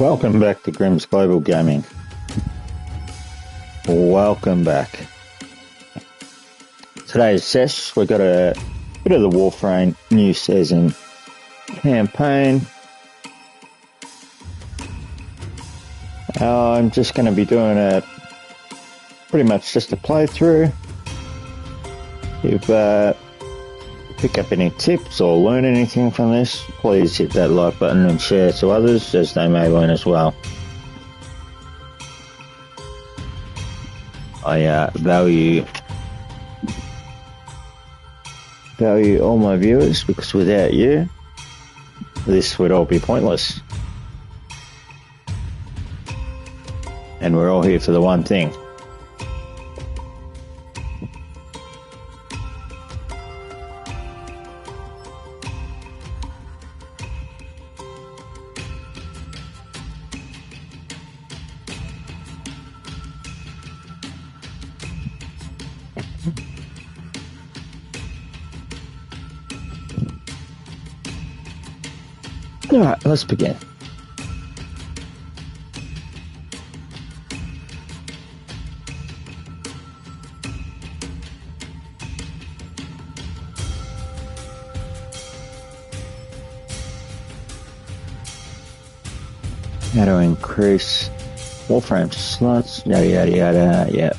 Welcome back to Grimm's Global Gaming. Welcome back. Today's sesh, we've got a bit of the Warframe new season campaign. I'm just going to be doing pretty much just a playthrough. If pick up any tips or learn anything from this, please hit that like button and share to others as they may learn as well. I value all my viewers, because without you, this would all be pointless. And we're all here for the one thing. Alright, let's begin. How to increase Warframe slots, yada yada yada, yeah.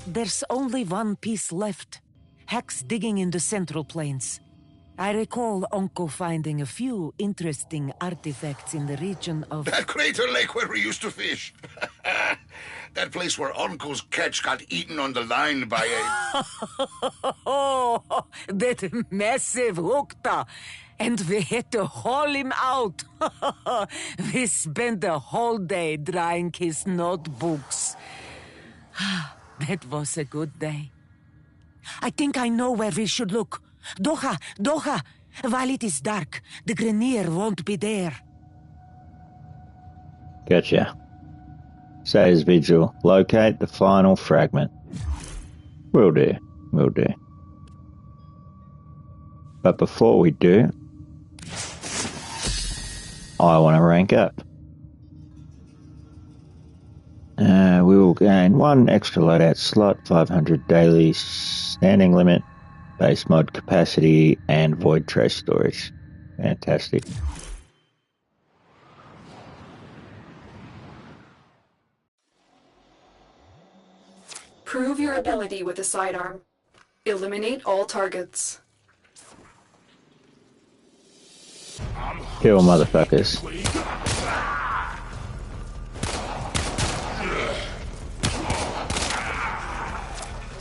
There's only one piece left. Hex digging in the Central Plains. I recall Uncle finding a few interesting artifacts in the region of... That crater lake where we used to fish. That place where Uncle's catch got eaten on the line by a... Oh, that massive hookta. And we had to haul him out. We spent the whole day drying his notebooks. That was a good day. I think I know where we should look. Doha! While it is dark, the Grenier won't be there. Gotcha. Says Vigil, locate the final fragment. Will do. But before we do, I want to rank up. We will gain 1 extra loadout slot, 500 daily standing limit, base mod capacity, and void trace storage. Fantastic. Prove your ability with a sidearm. Eliminate all targets. Kill motherfuckers.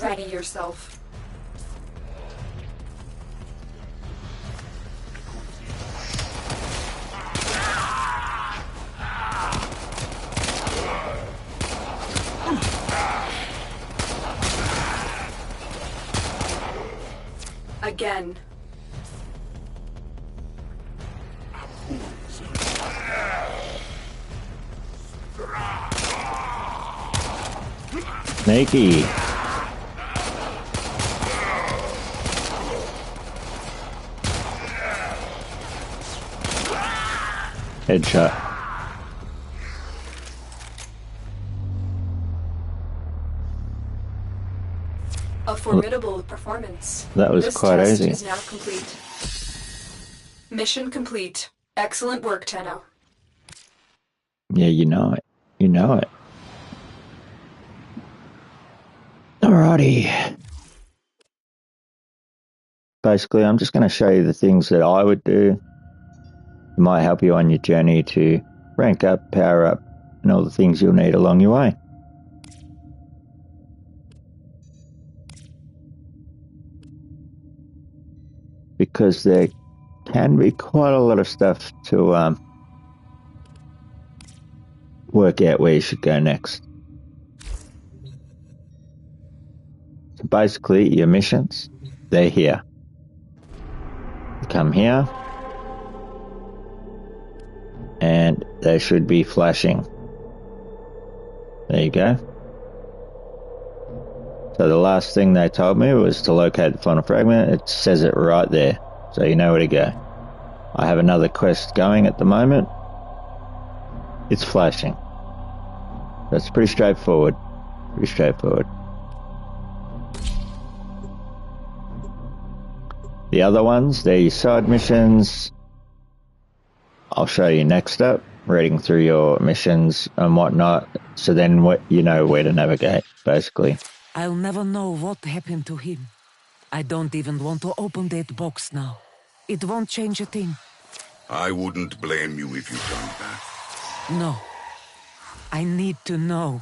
Ready yourself. Again. Sneaky. Headshot. A formidable performance. That was this quite test easy. is now complete. Mission complete. Excellent work, Tenno. Yeah, you know it. You know it. Alrighty. Basically, I'm just going to show you the things that I would do. It might help you on your journey to rank up, power up, and all the things you'll need along your way. Because there can be quite a lot of stuff to work out where you should go next. So basically, your missions, they're here. You come here, and they should be flashing. There you go. So the last thing they told me was to locate the final fragment. It says it right there, so you know where to go. I have another quest going at the moment. It's flashing. That's pretty straightforward. Pretty straightforward. The other ones, they're your side missions. I'll show you next up, reading through your missions and whatnot, so then you know where to navigate, basically. I'll never know what happened to him. I don't even want to open that box now. It won't change a thing. I wouldn't blame you if you turned back. No. I need to know.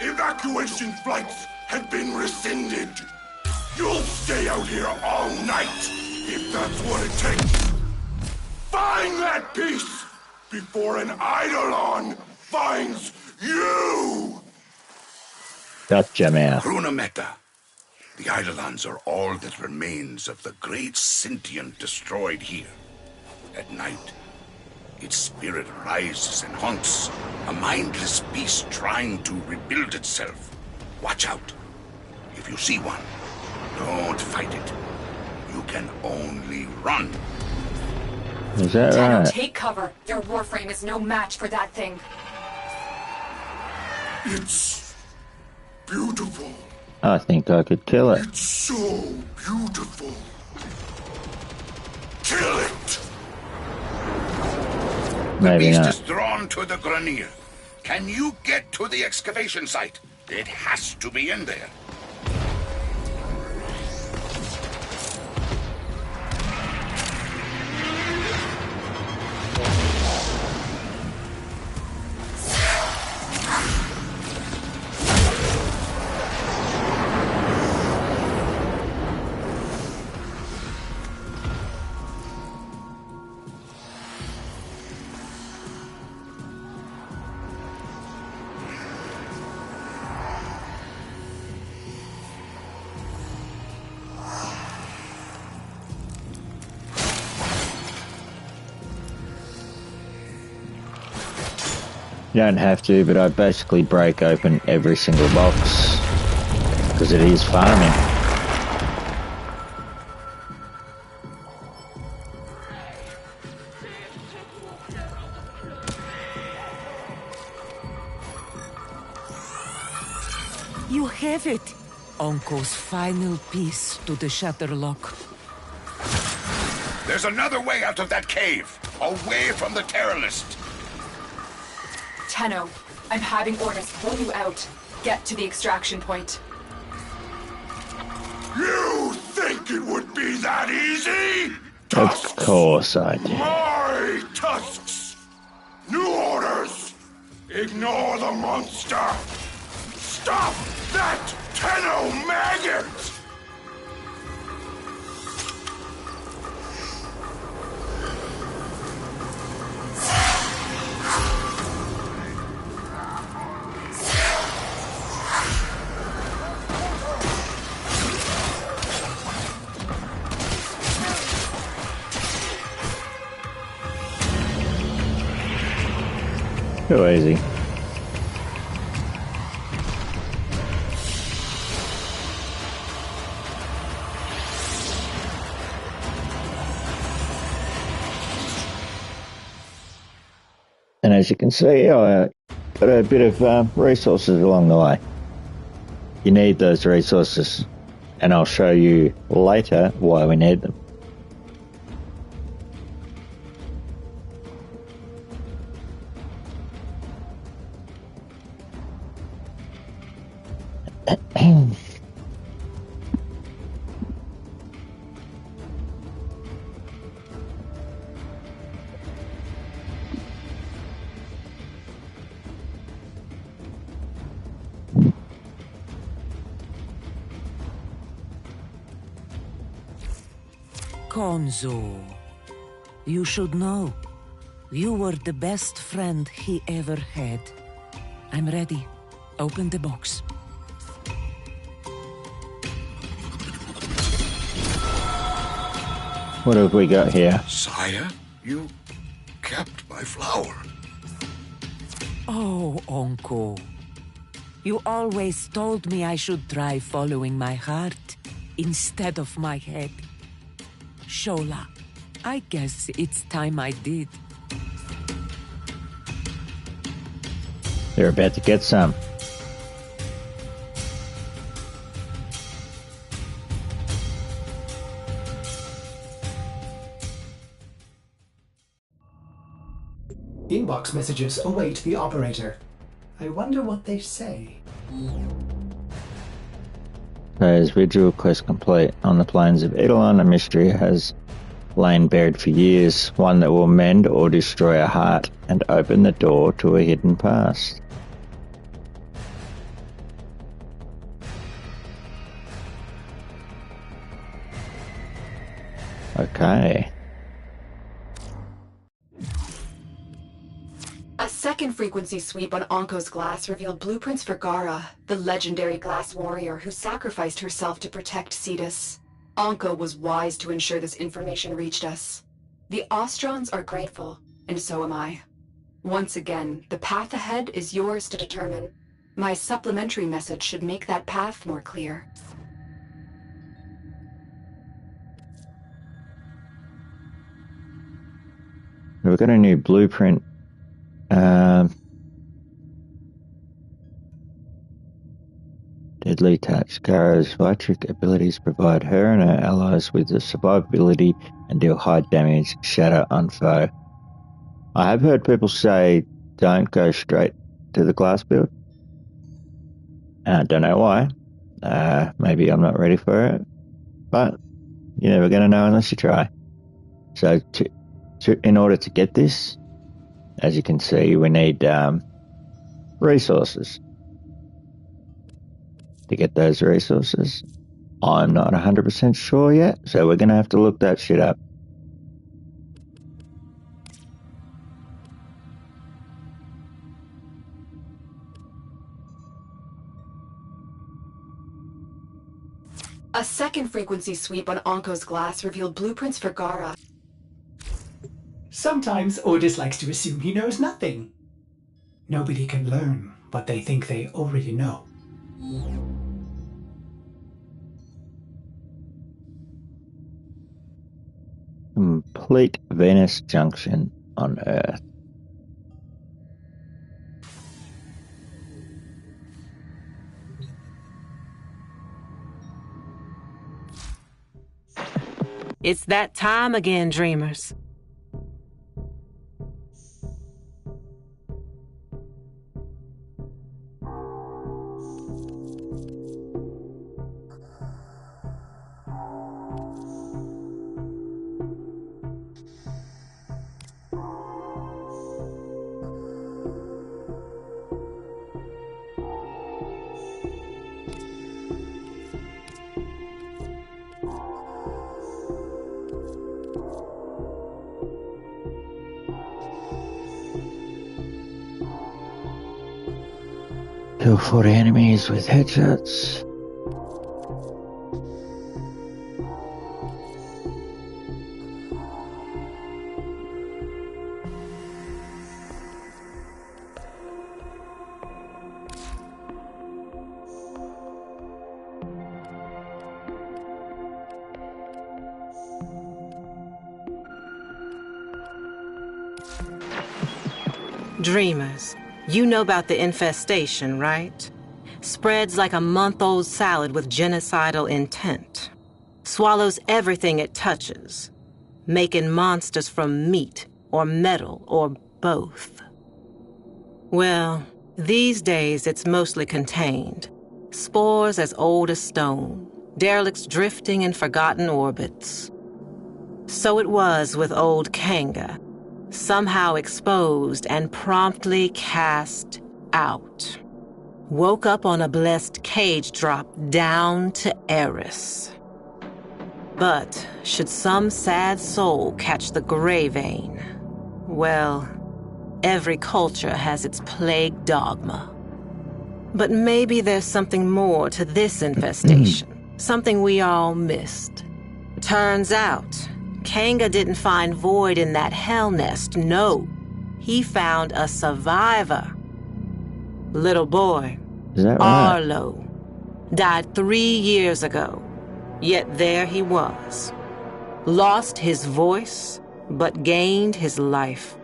Evacuation flights have been rescinded. You'll stay out here all night, if that's what it takes. Find that piece before an Eidolon finds you! Gotcha, man. Runameta. The Eidolons are all that remains of the great sentient destroyed here. At night, its spirit rises and haunts, a mindless beast trying to rebuild itself. Watch out. If you see one, don't fight it. You can only run. Is that Tenno, right? take cover. Your Warframe is no match for that thing. It's beautiful. I think I could kill it. It's so beautiful. Kill it! Maybe The beast not. is drawn to the Grenier. Can you get to the excavation site? It has to be in there. You don't have to, but I basically break open every single box because it is farming. You have it! Uncle's final piece to the Shatterlock. There's another way out of that cave, away from the terrorist. Tenno, I'm having orders pull you out. Get to the extraction point. You think it would be that easy? Of Tusks! course I do. My tusks! New orders! Ignore the monster! Stop that Tenno maggot! Too easy. And as you can see, I got a bit of resources along the way. You need those resources, and I'll show you later why we need them. Konzo, you should know. You were the best friend he ever had. I'm ready. Open the box. What have we got here? Sire, you kept my flower. Oh, Uncle. You always told me I should try following my heart instead of my head. Shola, I guess it's time I did. They're about to get some. Inbox messages await the operator. I wonder what they say. Says visual quest complete. On the plains of Eidolon, a mystery has lain buried for years, one that will mend or destroy a heart and open the door to a hidden past. Okay. A second frequency sweep on Anko's glass revealed blueprints for Gara, the legendary glass warrior who sacrificed herself to protect Cetus. Anko was wise to ensure this information reached us. The Ostrons are grateful, and so am I. Once again, the path ahead is yours to determine. My supplementary message should make that path more clear. We've got a new blueprint. Deadly Touch. Gara's Vitric abilities provide her and her allies with the survivability and deal high damage, shatter on foe. I have heard people say don't go straight to the glass build. I don't know why. Maybe I'm not ready for it. But you're never going to know unless you try. So in order to get this, as you can see, we need resources. To get those resources, I'm not 100% sure yet, so we're going to have to look that shit up. A second frequency sweep on Anko's glass revealed blueprints for Gara. Sometimes Ordis likes to assume he knows nothing. Nobody can learn what they think they already know. Complete Venus Junction on Earth. It's that time again, dreamers. Kill 40 enemies with headshots. Dreamers, you know about the infestation, right? Spreads like a month-old salad with genocidal intent. Swallows everything it touches, making monsters from meat or metal or both. Well, these days it's mostly contained. Spores as old as stone, derelicts drifting in forgotten orbits. So it was with old Kanga, somehow exposed and promptly cast out. Woke up on a blessed cage drop down to Eris. But should some sad soul catch the gray vein, well, every culture has its plague dogma. But maybe there's something more to this infestation, something we all missed. Turns out, Kanga didn't find void in that hell nest, no. He found a survivor. Little boy, Is that right? Arlo died 3 years ago, yet there he was. Lost his voice, but gained his life.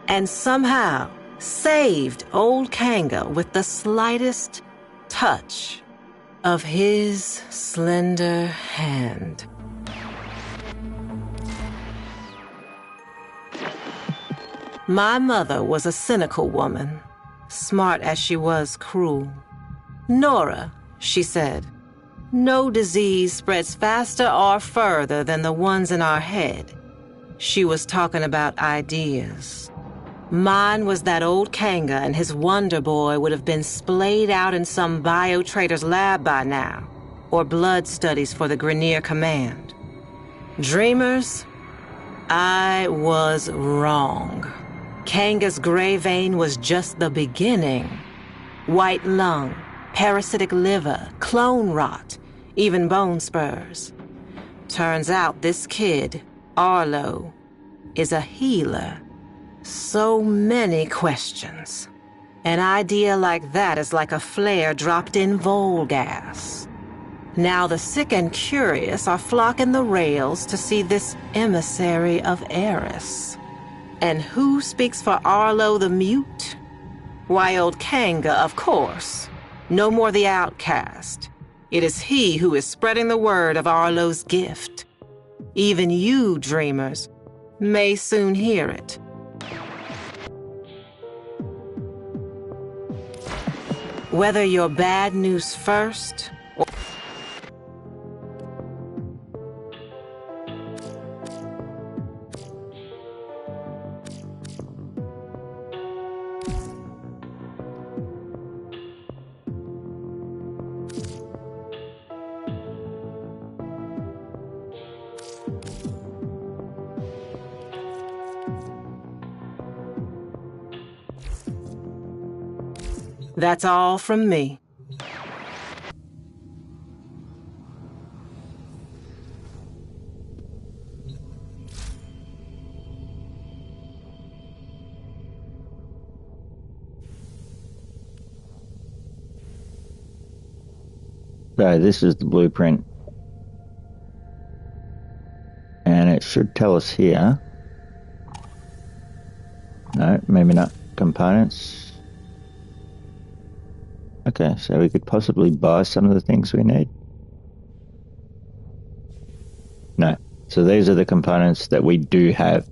And somehow saved old Kanga with the slightest touch of his slender hand. My mother was a cynical woman, smart as she was cruel. Nora, she said, no disease spreads faster or further than the ones in our head. She was talking about ideas. Mine was that old Kanga and his Wonder Boy would have been splayed out in some bio-trader's lab by now, or blood studies for the Grenier Command. Dreamers, I was wrong. Kanga's gray vein was just the beginning. White lung, parasitic liver, clone rot, even bone spurs. Turns out this kid, Arlo, is a healer. So many questions. An idea like that is like a flare dropped in Vol gas. Now the sick and curious are flocking the rails to see this emissary of Eris. And who speaks for Arlo the Mute? Why, old Kanga, of course. No more the outcast. It is he who is spreading the word of Arlo's gift. Even you, dreamers, may soon hear it. Whether you're bad news first or... That's all from me. So this is the blueprint. And it should tell us here. No, maybe not. Components. Okay, so we could possibly buy some of the things we need. No. So these are the components that we do have.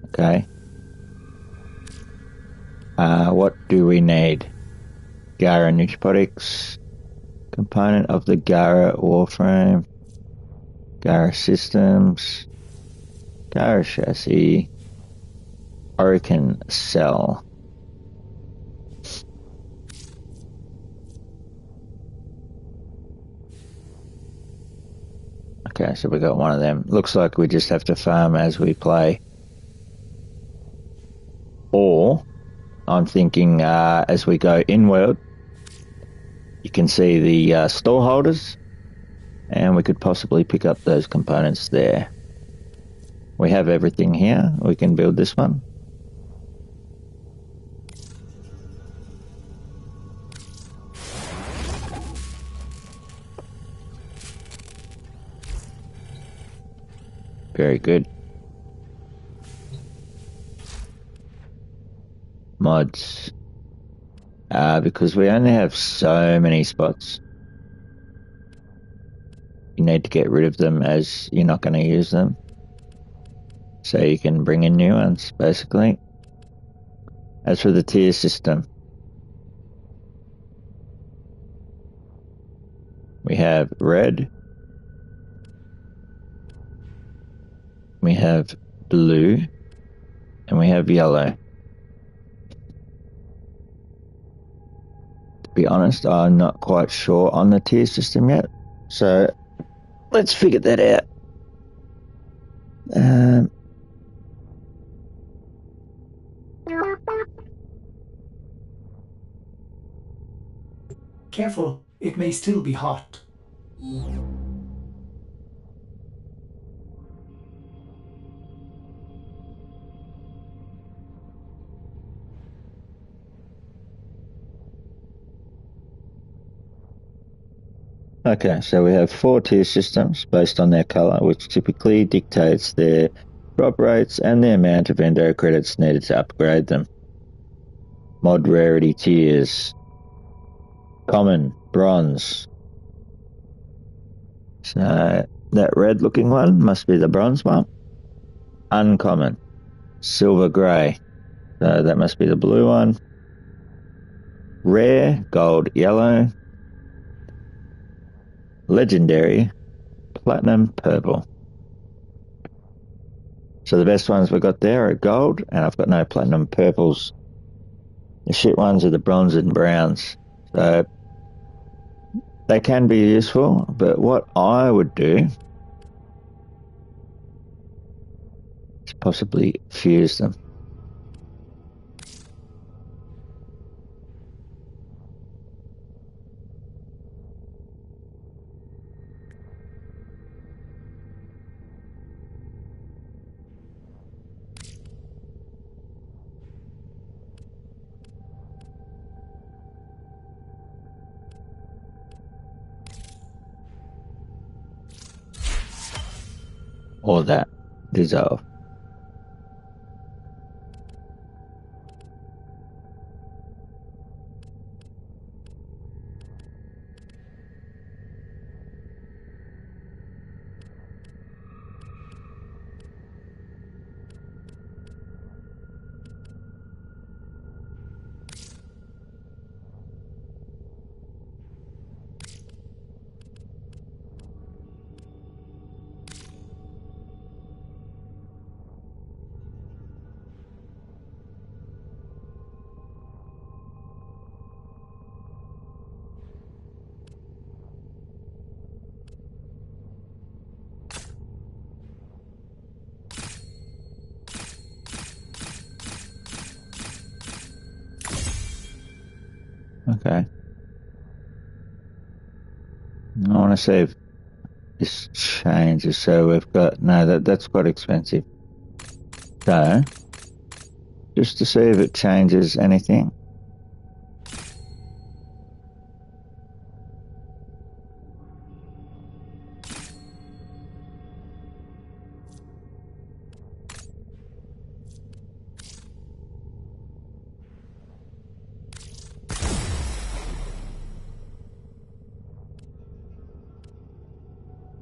Okay. What do we need? Gara Nutripotics. Component of the Gara Warframe. Gara Systems. Gara Chassis. Orican Cell. Okay, so we got one of them. Looks like we just have to farm as we play. Or, I'm thinking as we go in-world, you can see the store holders, and we could possibly pick up those components there. We have everything here. We can build this one. Very good. Mods. Because we only have so many spots. You need to get rid of them as you're not going to use them. So you can bring in new ones, basically. As for the tier system, we have red. We have blue, and we have yellow. To be honest, I'm not quite sure on the tier system yet, so let's figure that out. Careful, it may still be hot. Okay, so we have 4 tier systems based on their color, which typically dictates their drop rates and the amount of endo credits needed to upgrade them. Mod rarity tiers. Common, bronze. So that red looking one must be the bronze one. Uncommon, silver grey. So that must be the blue one. Rare, gold, yellow. Legendary, platinum, purple. So the best ones we've got there are gold, and I've got no platinum purples. The shit ones are the bronze and browns. So they can be useful, but what I would do is possibly fuse them. Or that. Dissolve. Okay. I want to see if this changes. So we've got, no, that's quite expensive. So, just to see if it changes anything.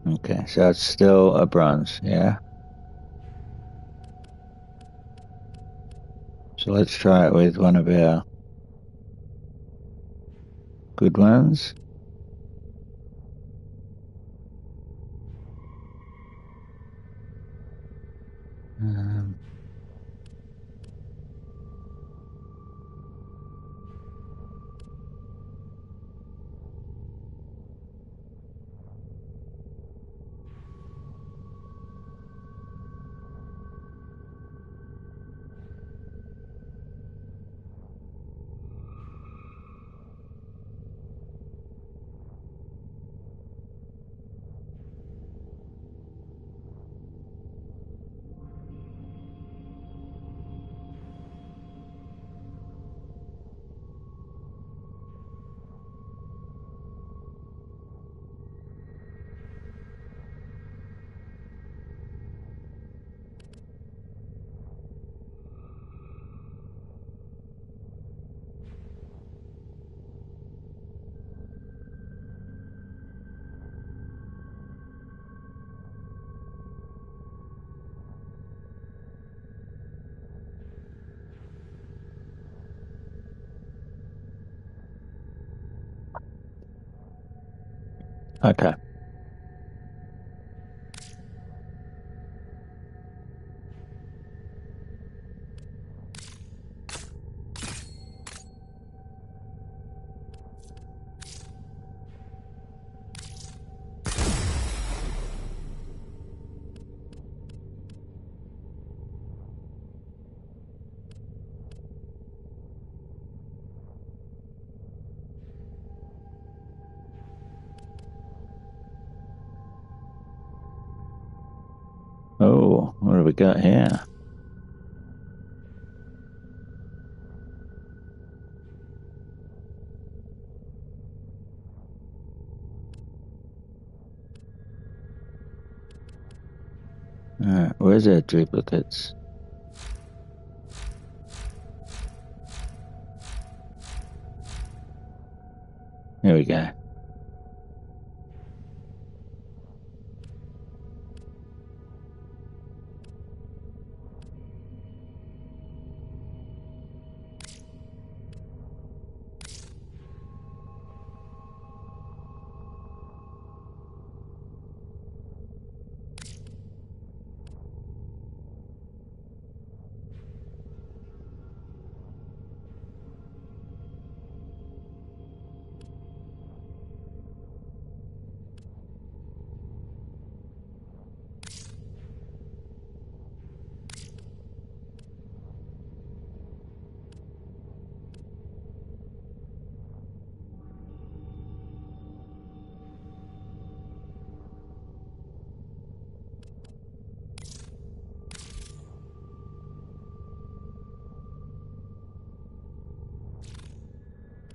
Okay, so it's still a bronze, yeah? So let's try it with one of our good ones. Um, okay. Oh, what have we got here? Where's our duplicates? Here we go.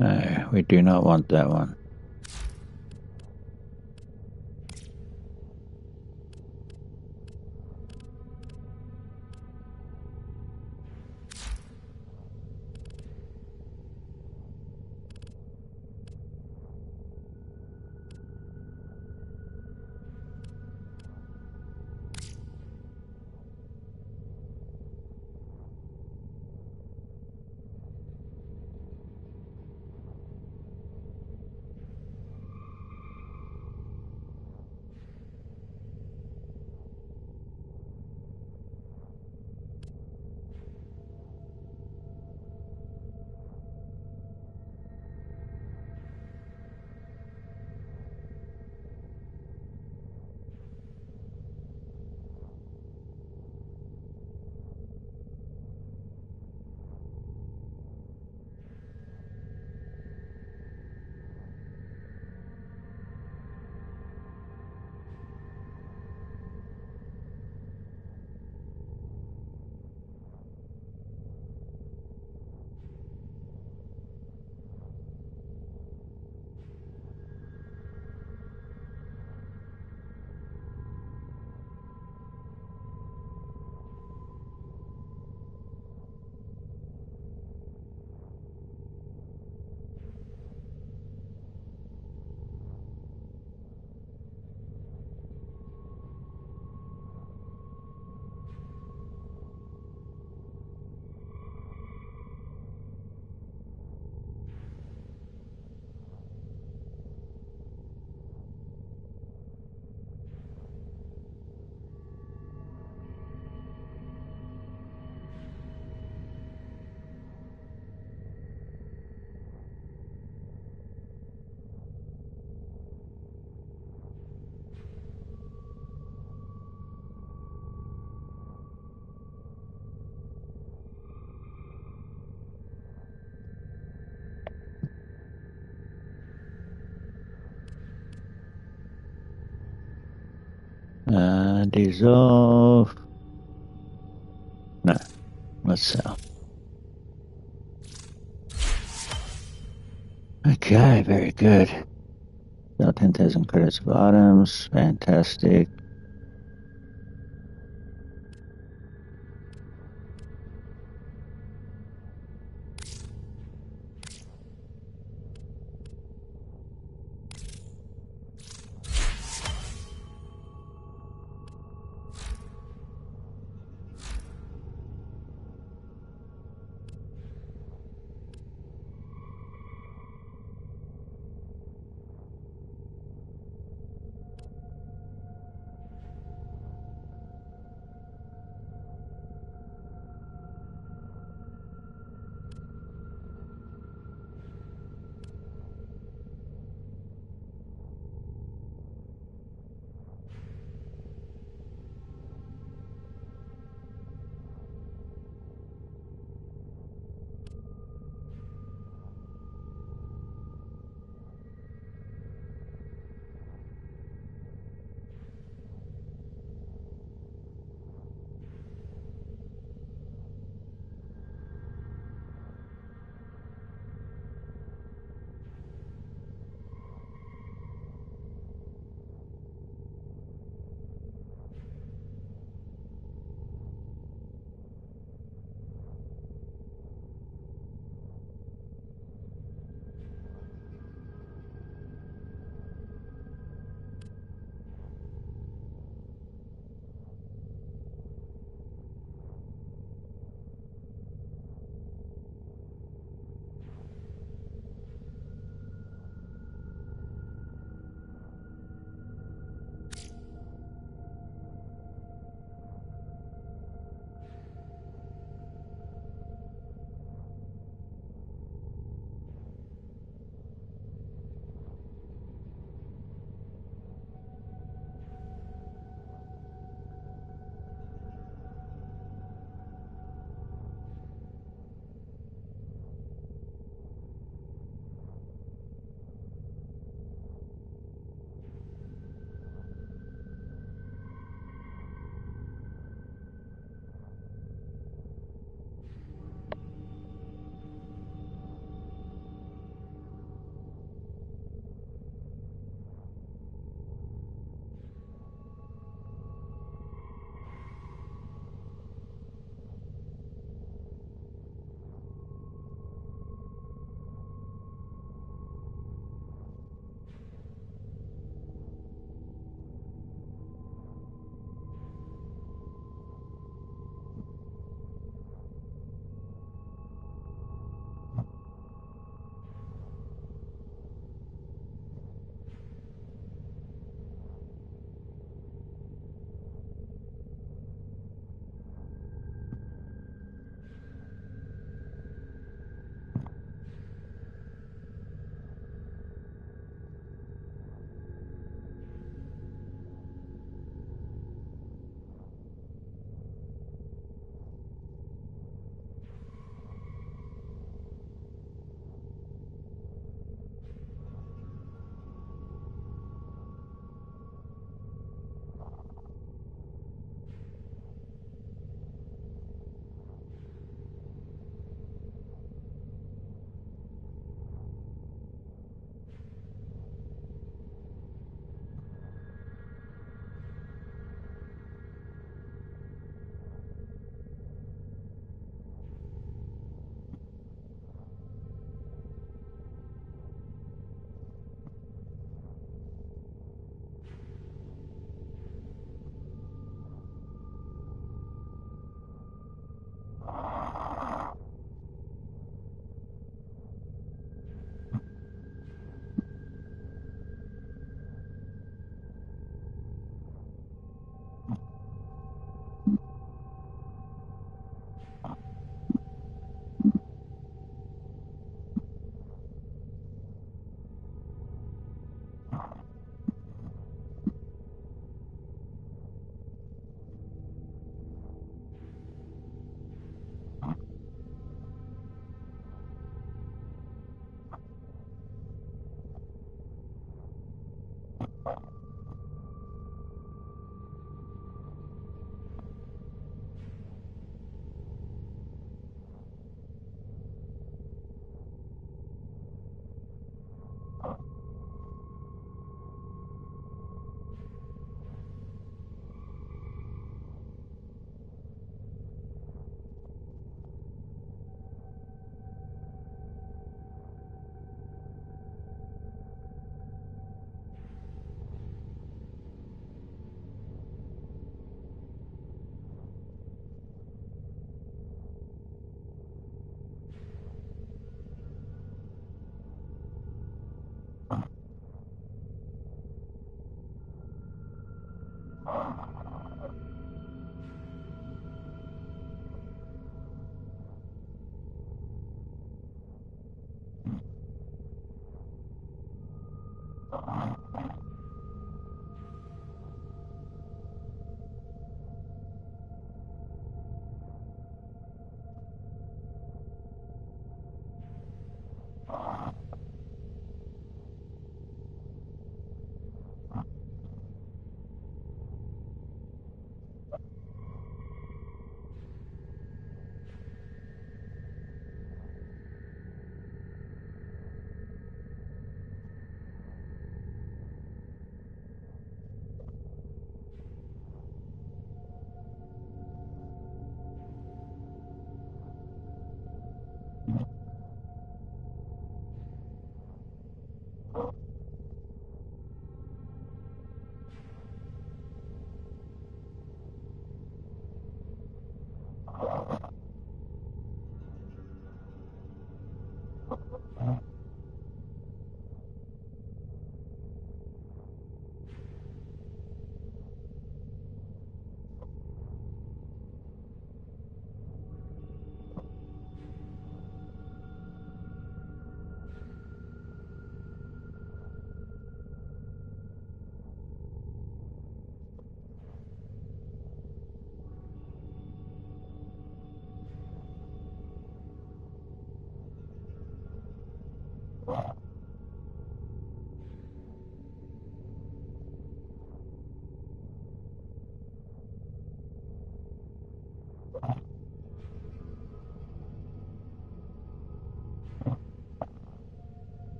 No, we do not want that one. Dissolve. No, let's sell. Okay, very good. Sell 10,000 credits of items. Fantastic.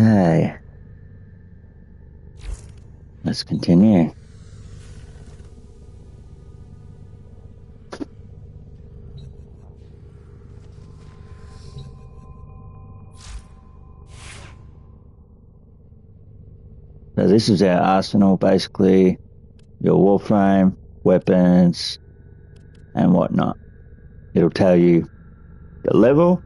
Okay. Let's continue. So this is our arsenal, basically. Your Warframe, weapons, and whatnot. It'll tell you the level.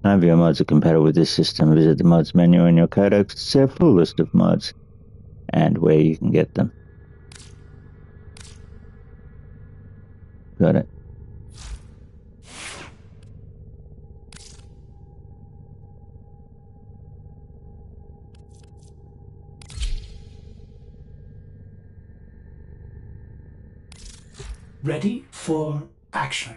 None of your mods are compatible with this system. Visit the mods menu in your codex to see a full list of mods and where you can get them. Got it. Ready for action.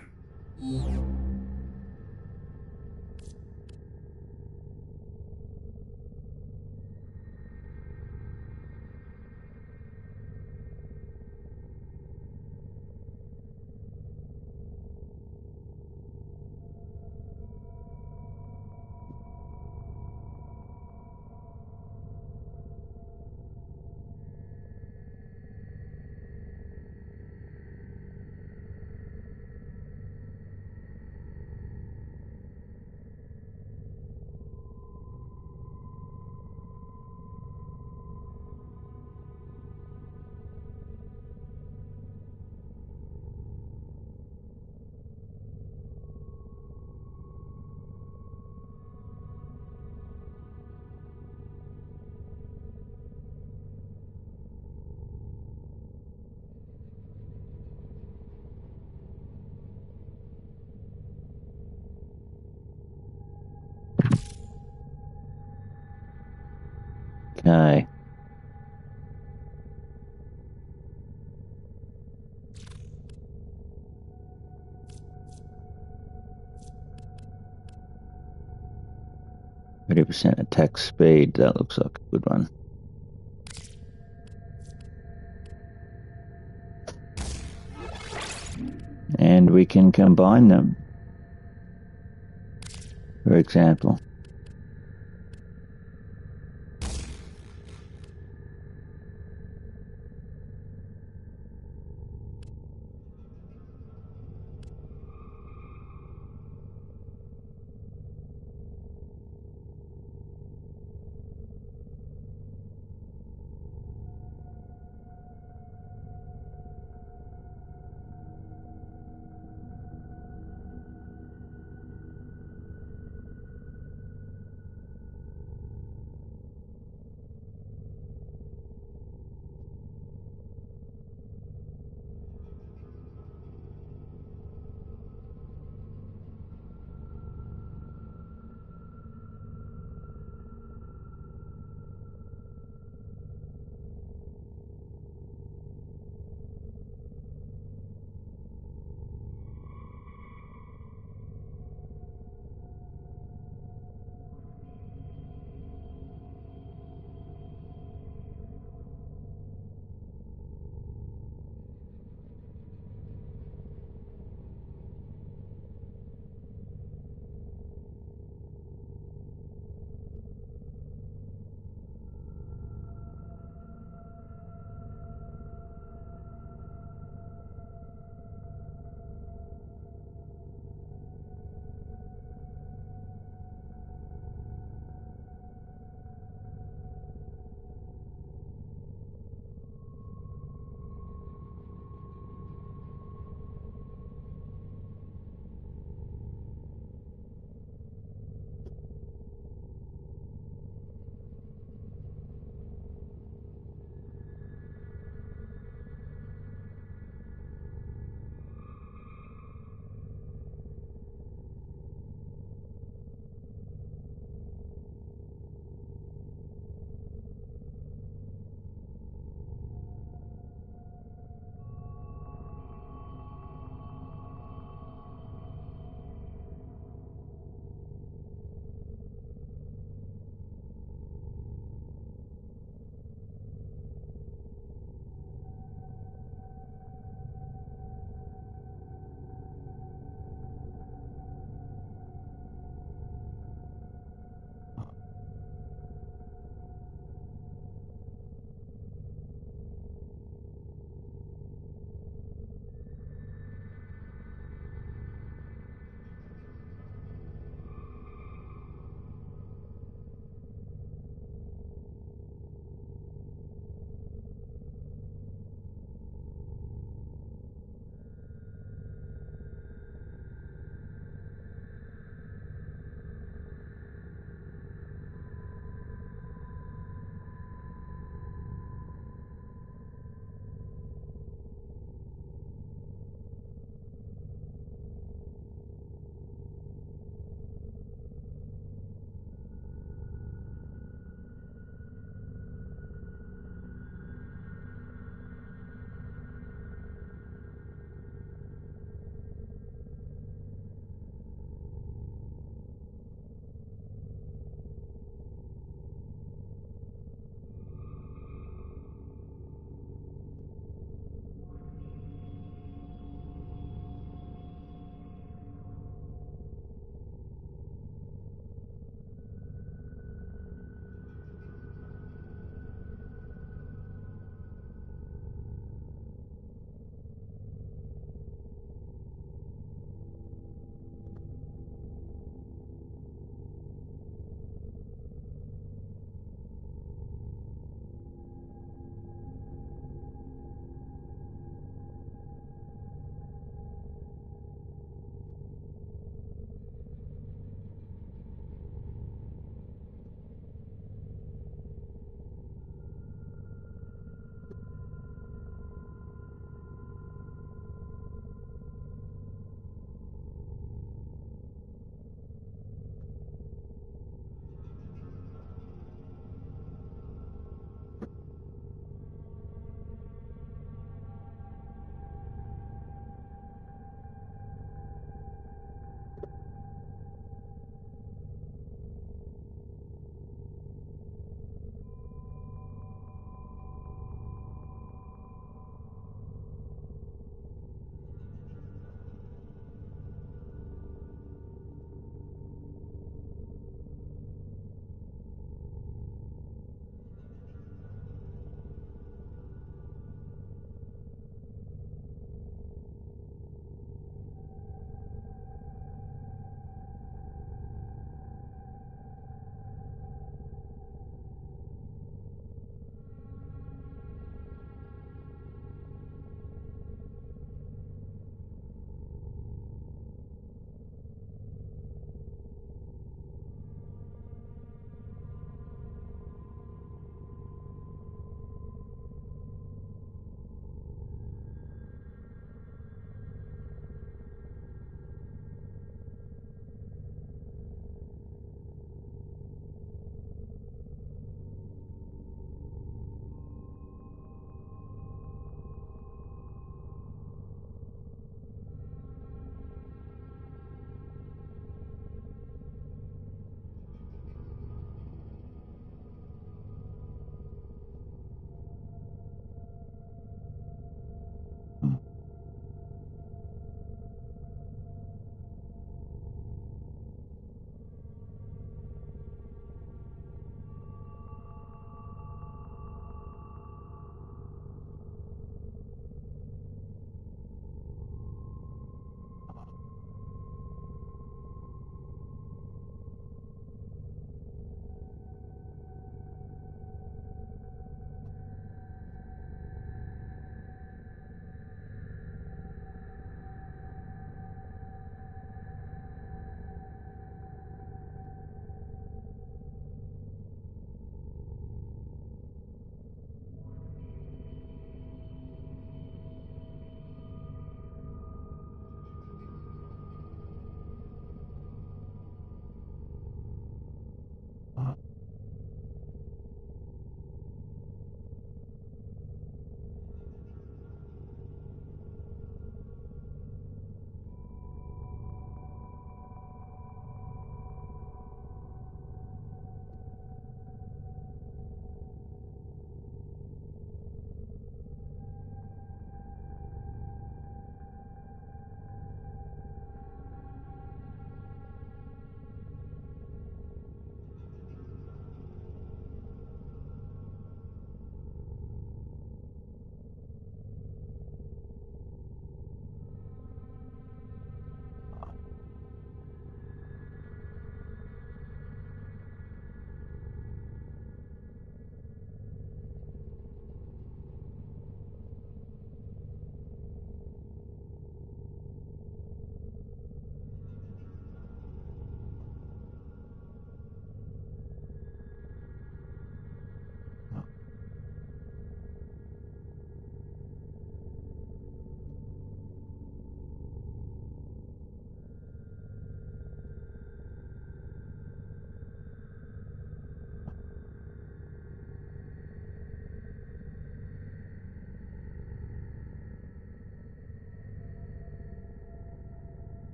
30% attack speed. That looks like a good one. And we can combine them. For example.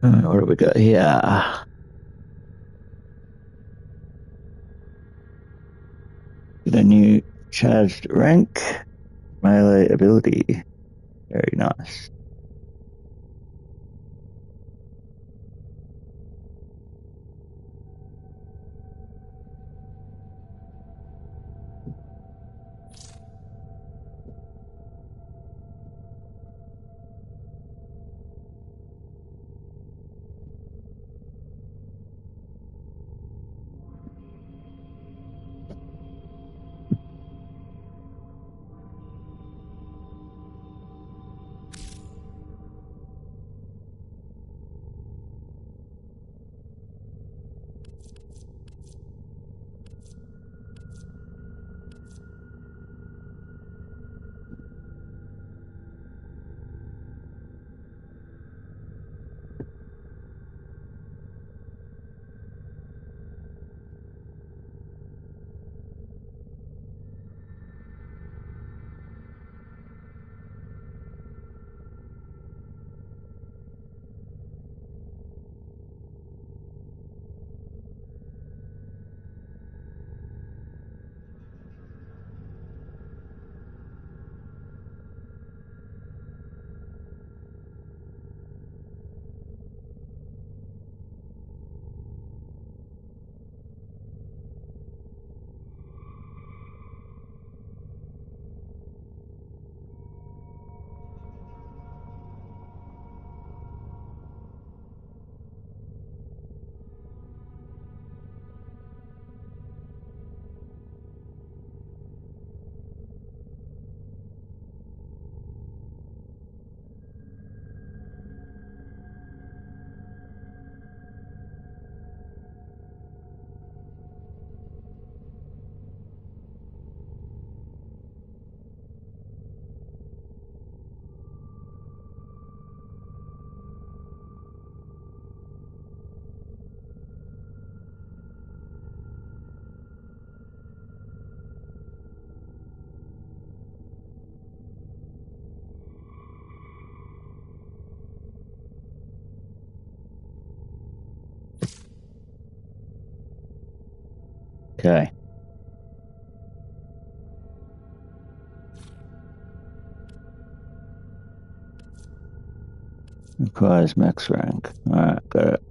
What do we got here? Get a new charged rank. Melee ability. Very nice. Okay. Requires max rank. Alright, got it.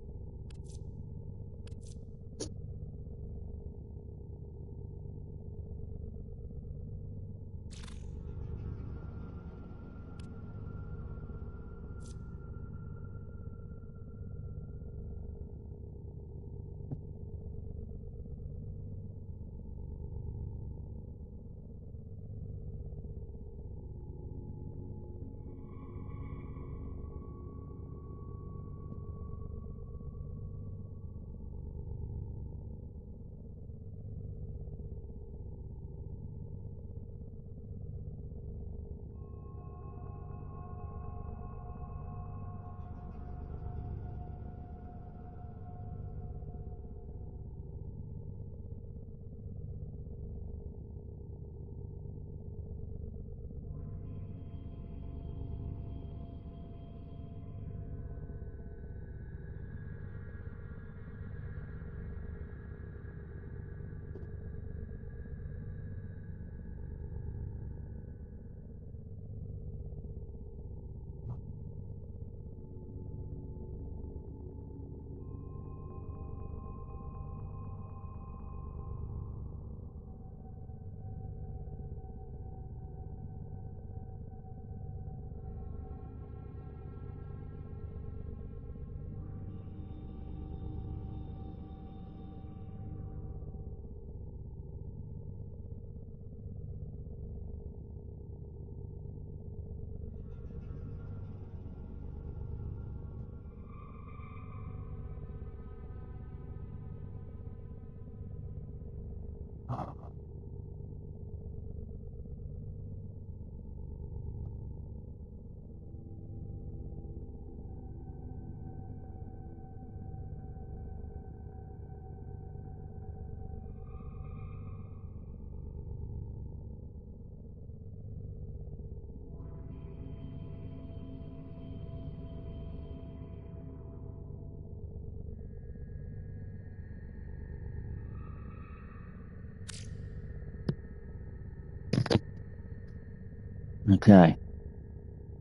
Okay.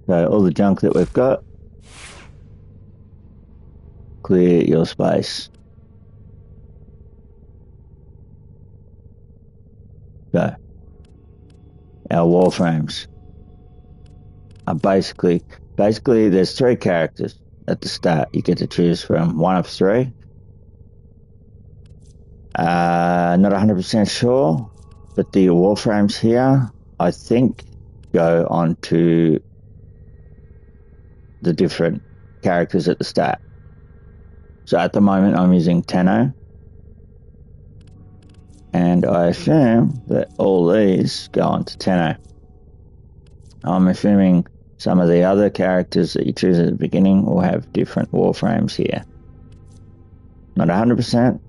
So all the junk that we've got, clear your space. So our Warframes are basically there's 3 characters at the start. You get to choose from one of 3. Not 100% sure, but the Warframes here, I think, go on to the different characters at the start. So at the moment, I'm using Tenno, and I assume that all these go on to Tenno. I'm assuming some of the other characters that you choose at the beginning will have different Warframes here. Not 100%,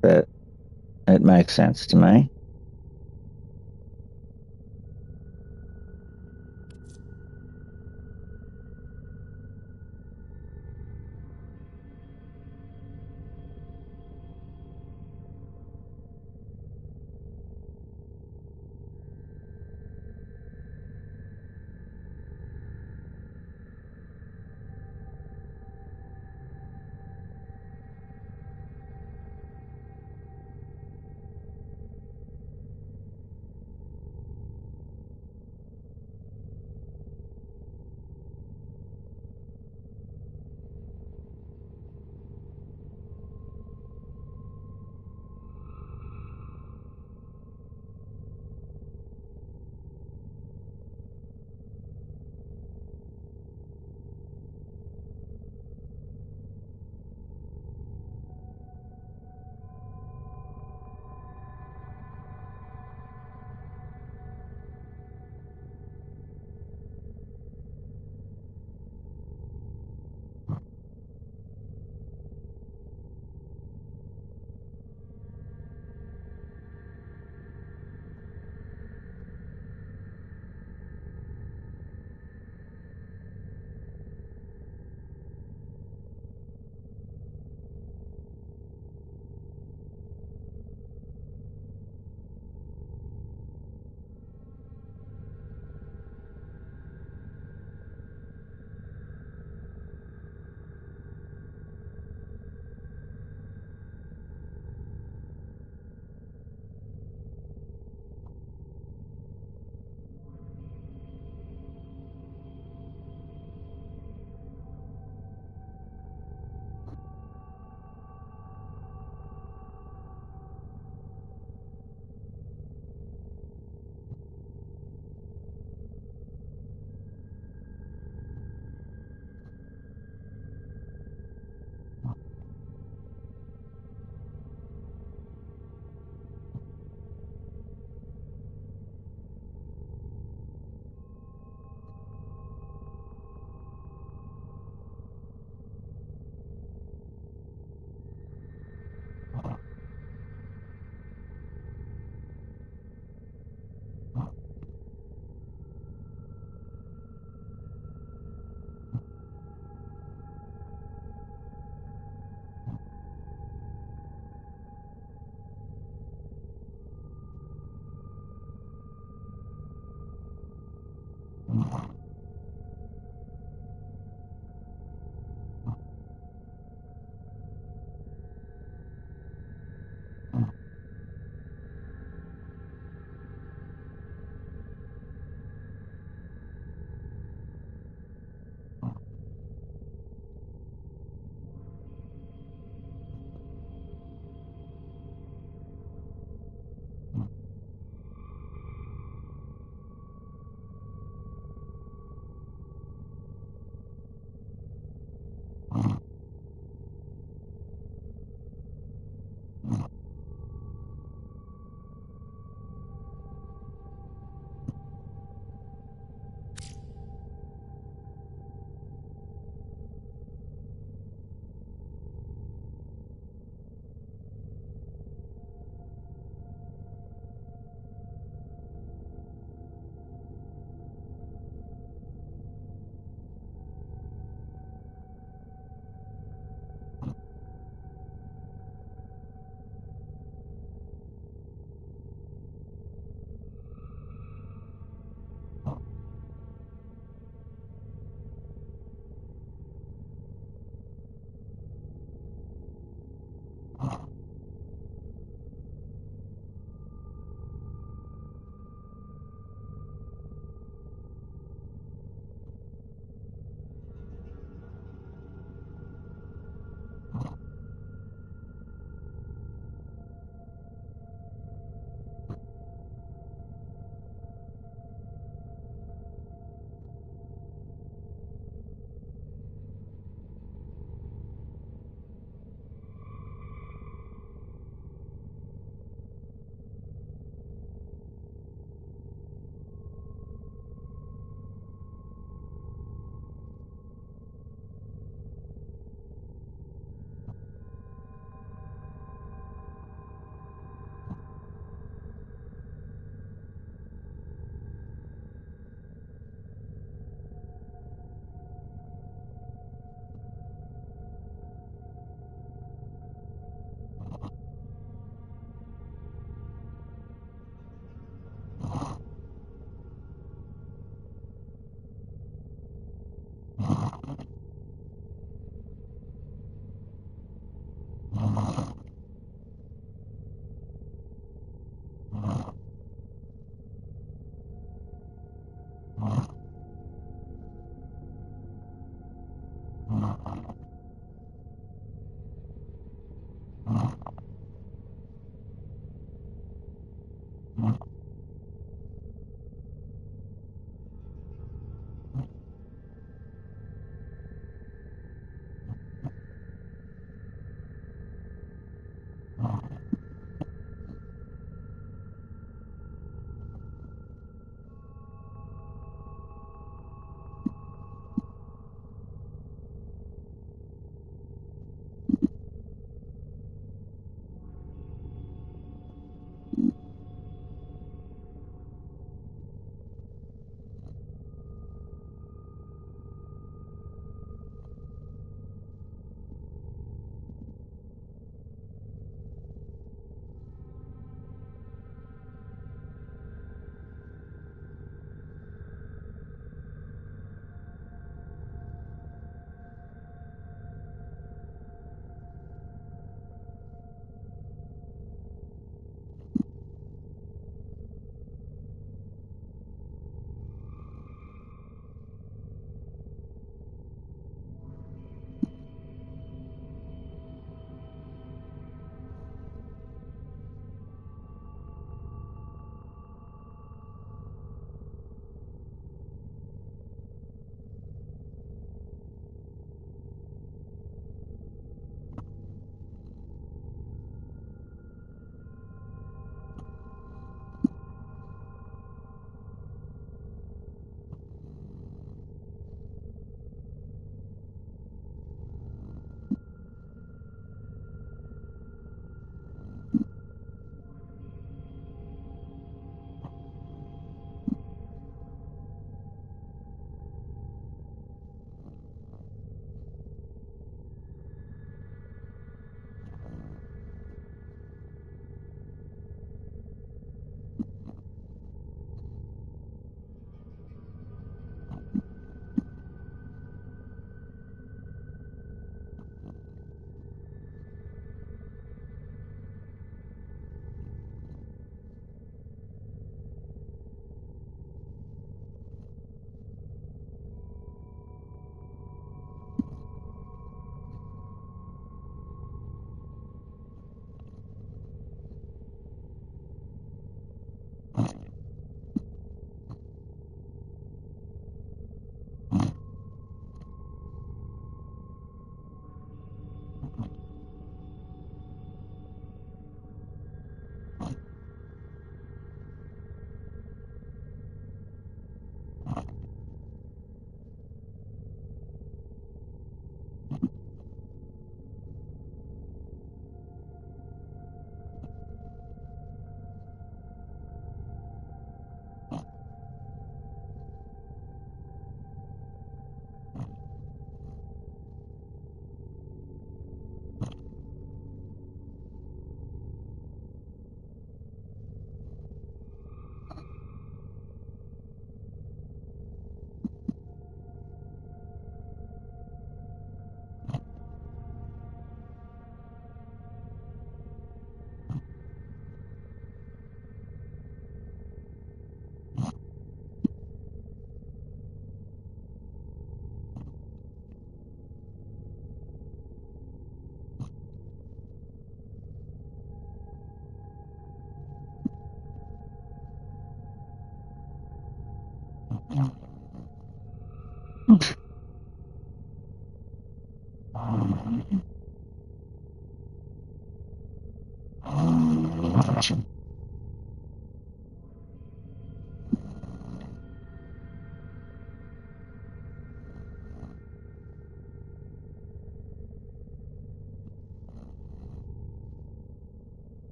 but it makes sense to me.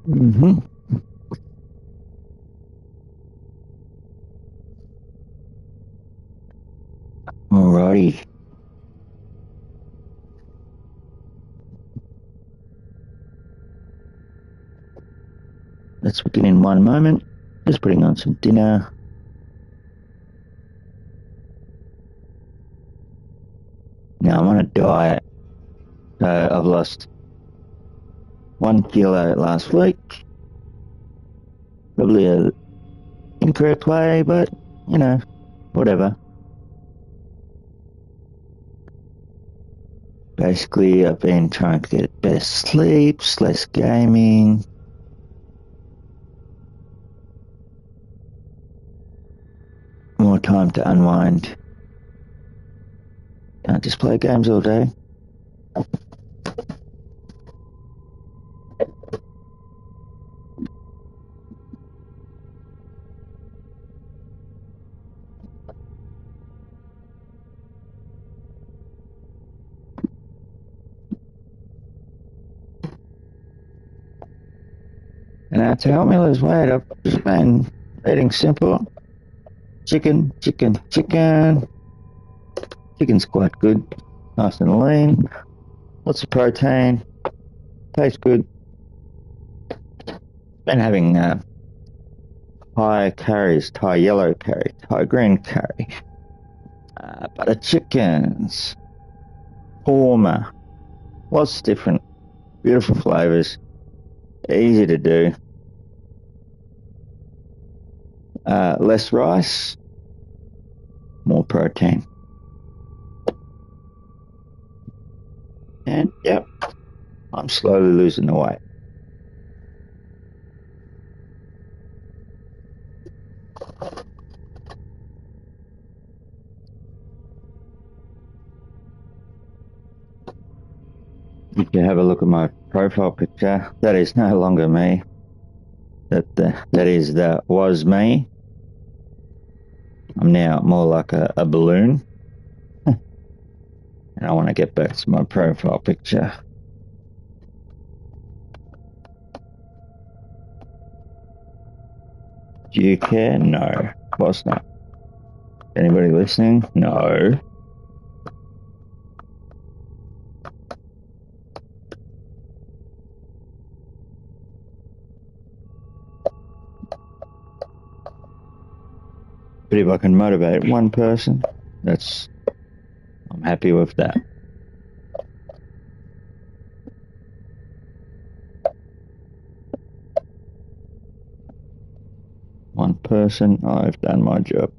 Mm-hmm. Alrighty. Let's begin in one moment. Just putting on some dinner. Now I'm on a diet. So I've lost 1 kilo last week. Probably a incorrect way, but you know, whatever. Basically, I've been trying to get better sleep, less gaming. More time to unwind. Can't just play games all day. And to help me lose weight, I've just been eating simple. Chicken. Chicken's quite good. Nice and lean. Lots of protein. Tastes good. Been having Thai curries, Thai yellow curry, Thai green curry, butter chickens, korma. Lots of different beautiful flavors. Easy to do. Less rice, more protein. And yep, I'm slowly losing the weight. If you have a look at my profile picture, that is no longer me. That was me. I'm now more like a balloon. And I want to get back to my profile picture. Do you care? No, of course not. Anybody listening? No. But if I can motivate one person, I'm happy with that. person. I've done my job.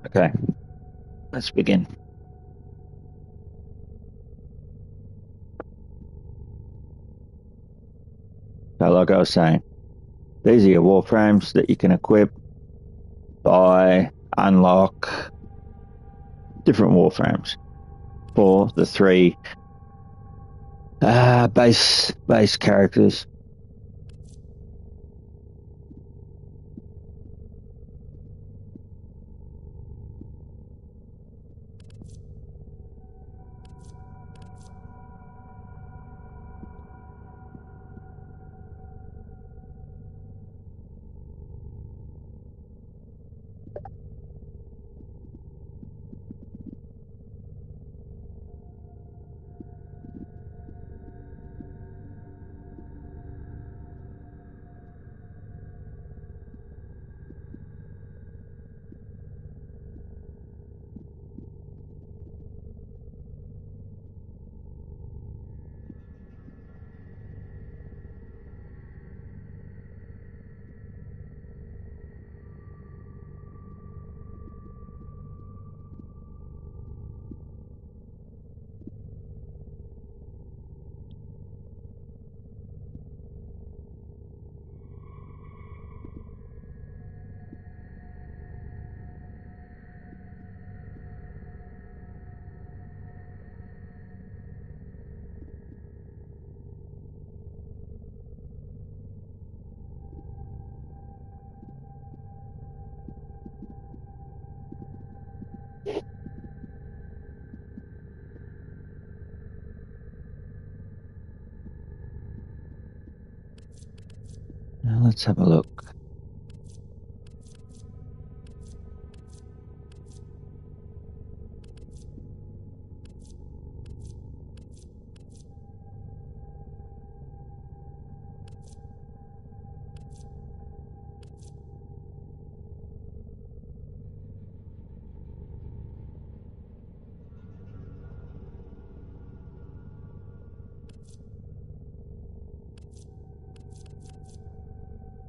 Okay, let's begin. So like I was saying, these are your warframes that you can equip, buy, unlock different warframes for the three base characters. Now let's have a look.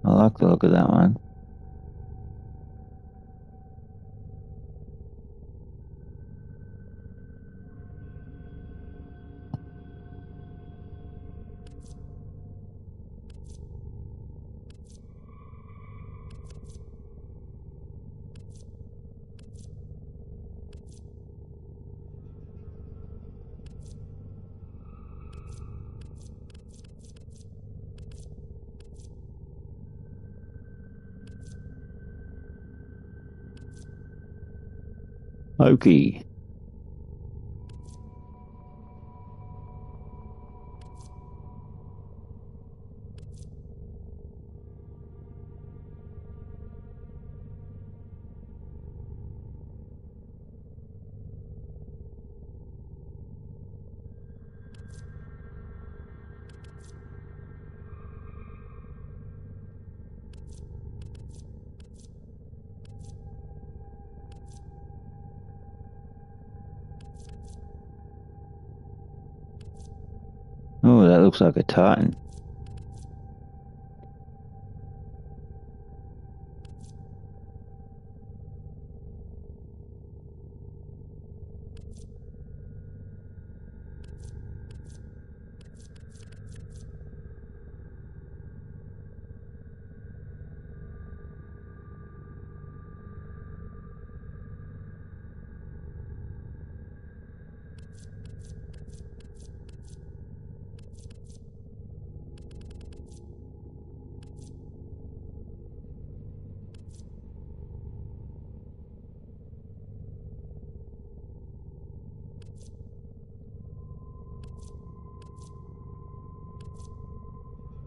I like the look of that one. Okay. that looks like a Titan.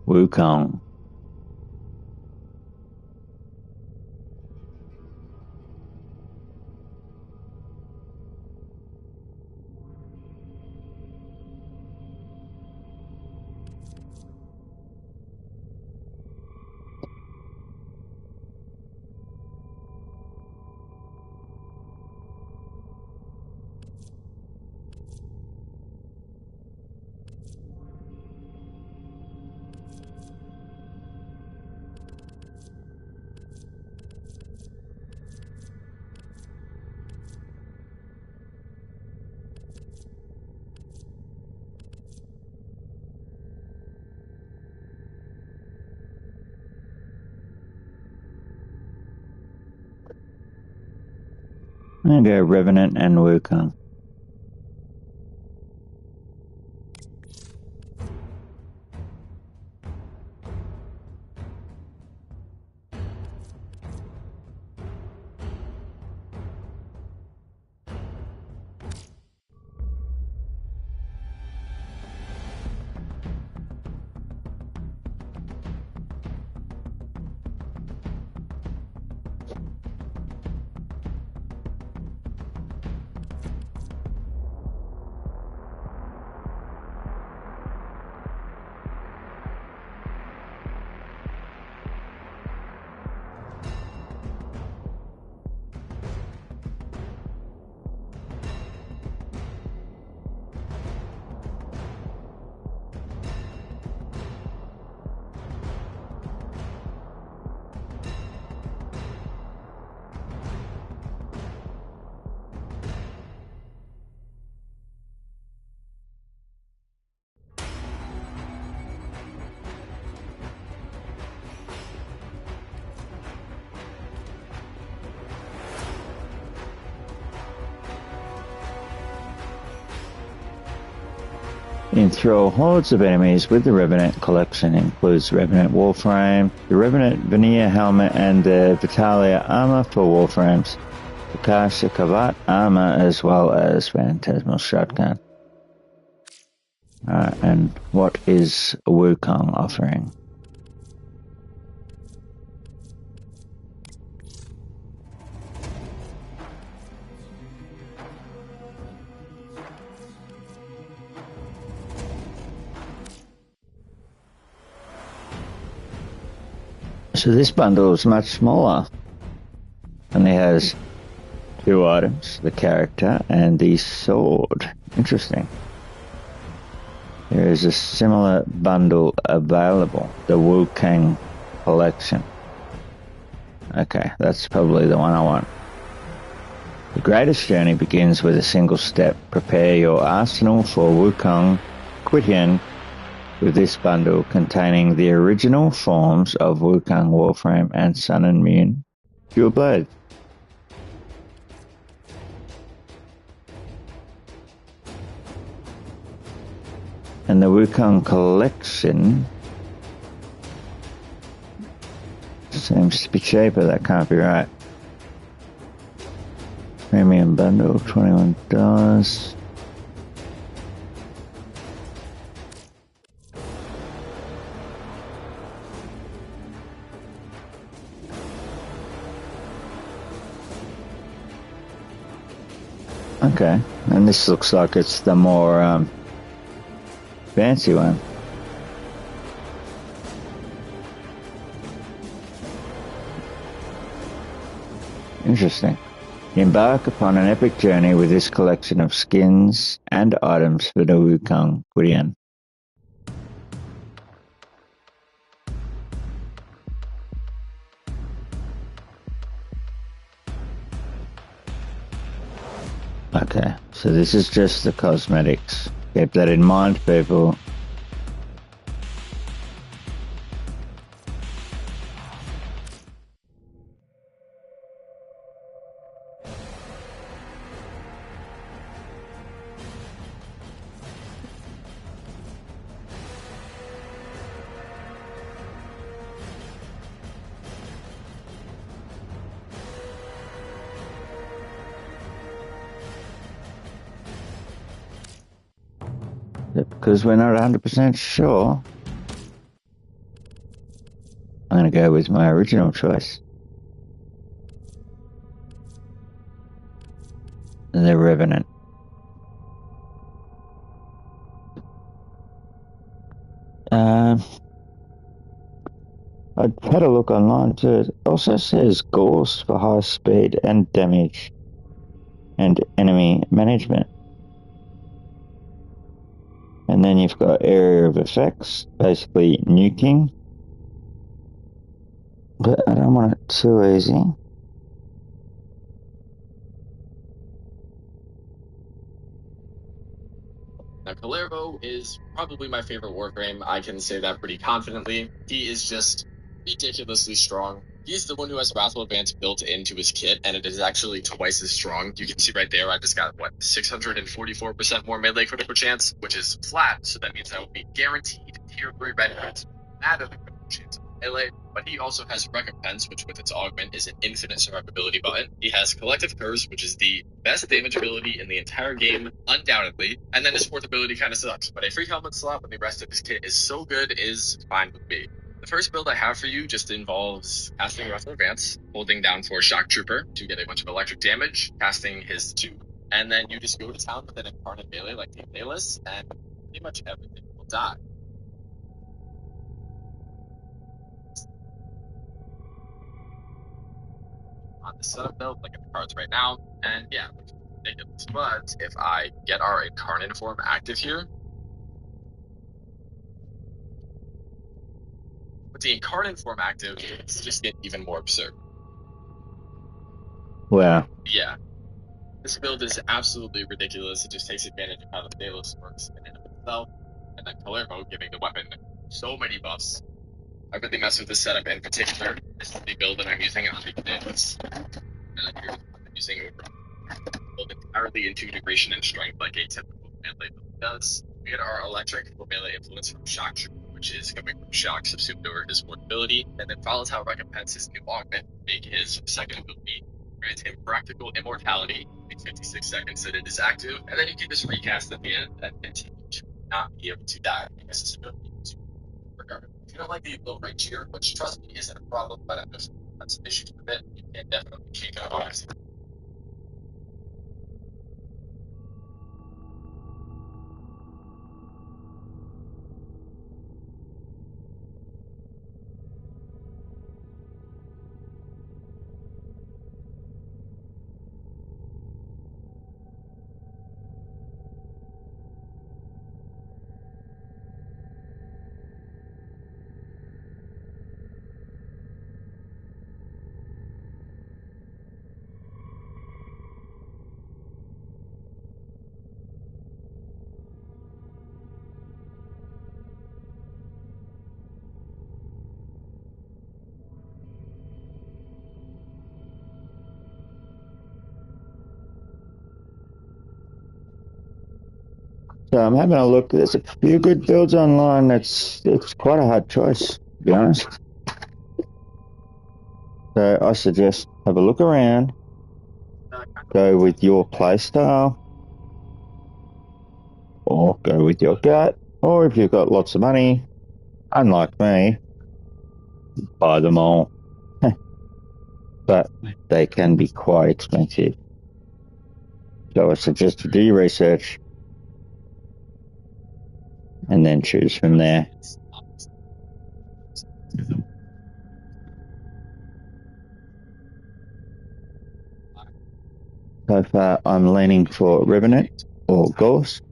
Wukong. I'm gonna go Revenant and Wukong. Enthrall hordes of enemies with the Revenant collection includes Revenant Warframe, the Revenant Veneer Helmet, and the Vitalia armor for Warframes, the Kasha Kavat armor, as well as Phantasmal Shotgun. And what is Wukong offering? So this bundle is much smaller. Only has 2 items, the character and the sword. Interesting. There is a similar bundle available, the Wukong collection. Okay, that's probably the one I want. The greatest journey begins with a single step. Prepare your arsenal for Wukong Quitian with this bundle containing the original forms of Wukong Warframe and Sun and Moon Pure Blade. And the Wukong collection seems to be cheaper. That can't be right. Premium bundle, $21. Okay, and this looks like it's the more fancy one. Interesting. Embark upon an epic journey with this collection of skins and items for the Wukong Quitian. Okay, so this is just the cosmetics. Keep that in mind, people. Because we're not 100% sure, I'm going to go with my original choice. The Revenant. I had a look online too. It also says Gauss for high speed and damage and enemy management. And then you've got area of effects, basically nuking. But I don't want it too easy. Now, Kalervo is probably my favorite Warframe. I can say that pretty confidently. He is just ridiculously strong. He's the one who has Wrathful Advance built into his kit, and it is actually twice as strong. You can see right there, I just got, 644% more melee critical chance, which is flat, so that means I will be guaranteed tier 3 red crits, add a critical chance of melee. But he also has Recompense, which with its augment is an infinite survivability button. He has Collective Curse, which is the best damage ability in the entire game, undoubtedly. And then his fourth ability kind of sucks. But a free helmet slot when the rest of his kit is so good is fine with me. The first build I have for you just involves casting Wrathful Advance, holding down for Shock Trooper to get a bunch of electric damage, casting his 2, and then you just go to town with an Incarnate Melee like the Nayless, and pretty much everything will die. On the setup build, like in the cards right now, and yeah, ridiculous. But if I get our Incarnate form active here, with the Incarnate form active, it's just get even more absurd. Wow. Yeah. This build is absolutely ridiculous. It just takes advantage of how the Thalos works in and of itself. And then Kalervo giving the weapon so many buffs. I really mess with this setup in particular. This is the build that I'm using on the Thalos. And here's what I'm using build entirely into integration and strength like a typical melee build does. We get our electric for melee influence from Shock Trooper, which is coming from Shock subsumed over his fourth ability, and then Volatile Recompense, his new augment, make his second ability, grant him practical immortality in 56 seconds that it is active, and then you can just recast at the end and continue to not be able to die because his ability is regarded. If you don't like the low range here, which trust me isn't a problem, but I know some issues with it, you can definitely change it on. So I'm having a look. There's a few good builds online. It's quite a hard choice, to be honest. So I suggest have a look around, go with your playstyle, or go with your gut, or if you've got lots of money, unlike me, buy them all. But they can be quite expensive. So I suggest you do your research and then choose from there. So far, I'm leaning for Revenant or Gauss.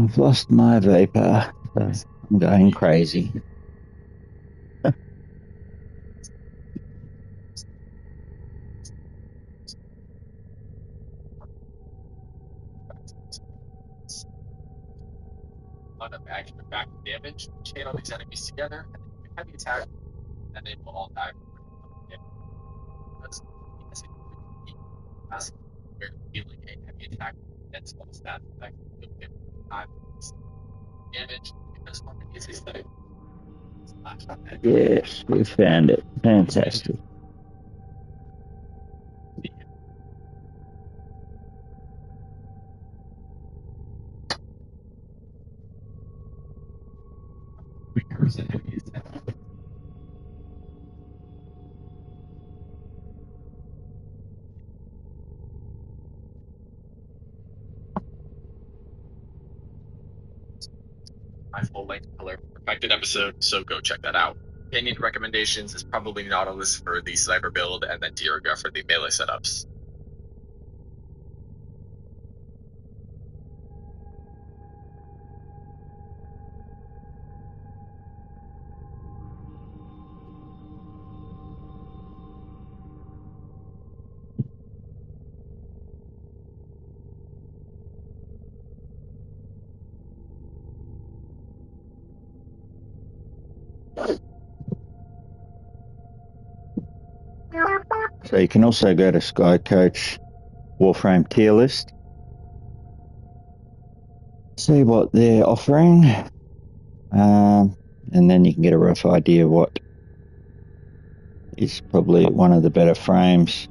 I've lost my vapor. So I'm going crazy. Lot of extra back damage, chain all these enemies together, and then you heavy attack, and they will all die. That's as where dealing a heavy attack against all stat effects will give time damage because harmony is aesthetic. Yes, we found it. Fantastic. My full length color perfected episode, so go check that out. Opinion recommendations is probably Nautilus for the sniper build and then Diriga for the melee setups. So you can also go to Sky Coach Warframe tier list, see what they're offering, and then you can get a rough idea what is probably one of the better frames.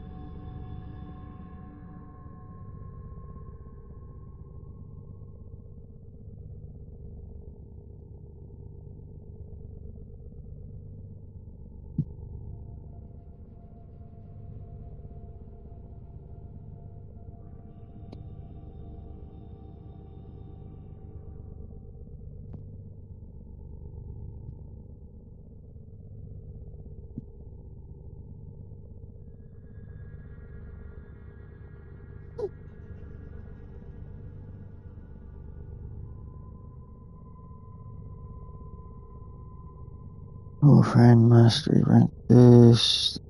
Warframe Mastery rank first.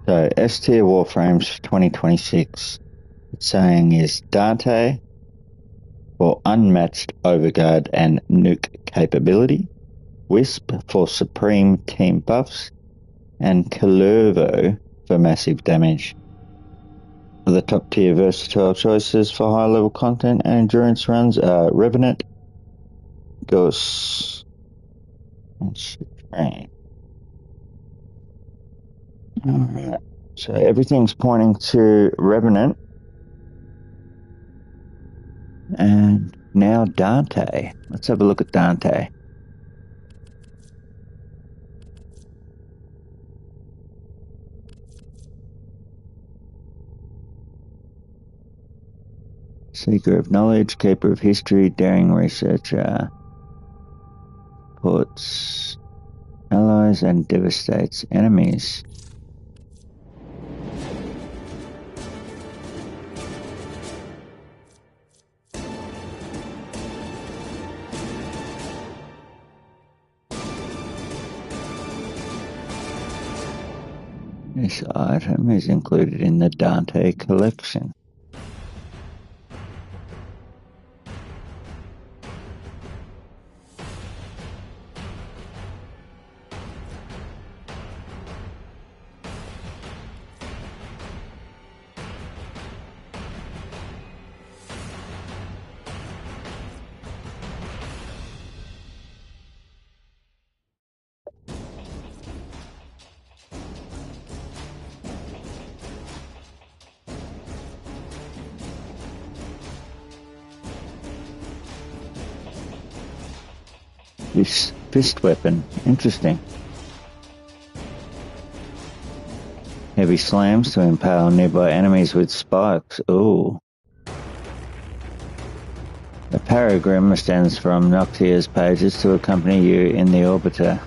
So S tier Warframes for 2026, it's saying is Dante for unmatched overguard and nuke capability, Wisp for supreme team buffs, and Calervo for massive damage. The top tier versatile choices for high level content and endurance runs are Revenant, Ghosts, and Supreme. Alright, so everything's pointing to Revenant. And now Dante. Let's have a look at Dante. Seeker of knowledge, keeper of history, daring researcher, puts allies and devastates enemies. This item is included in the Dante collection. This fist weapon. Interesting. Heavy slams to impale nearby enemies with spikes. Ooh. A paragram extends from Noctia's pages to accompany you in the orbiter.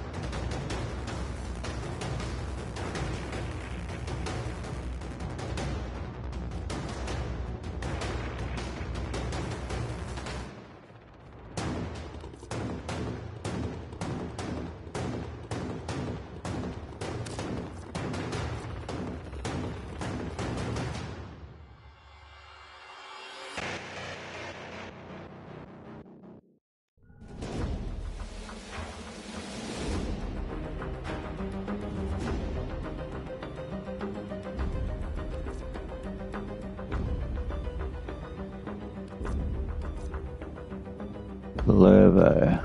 Lervo.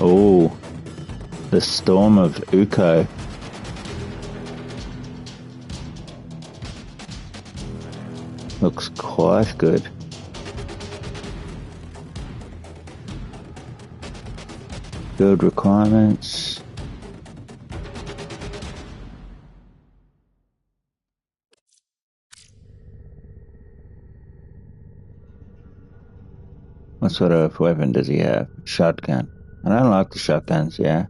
Oh, the Storm of Uko. Looks quite good. Build requirements. What sort of weapon does he have? Shotgun. I don't like the shotguns, yeah.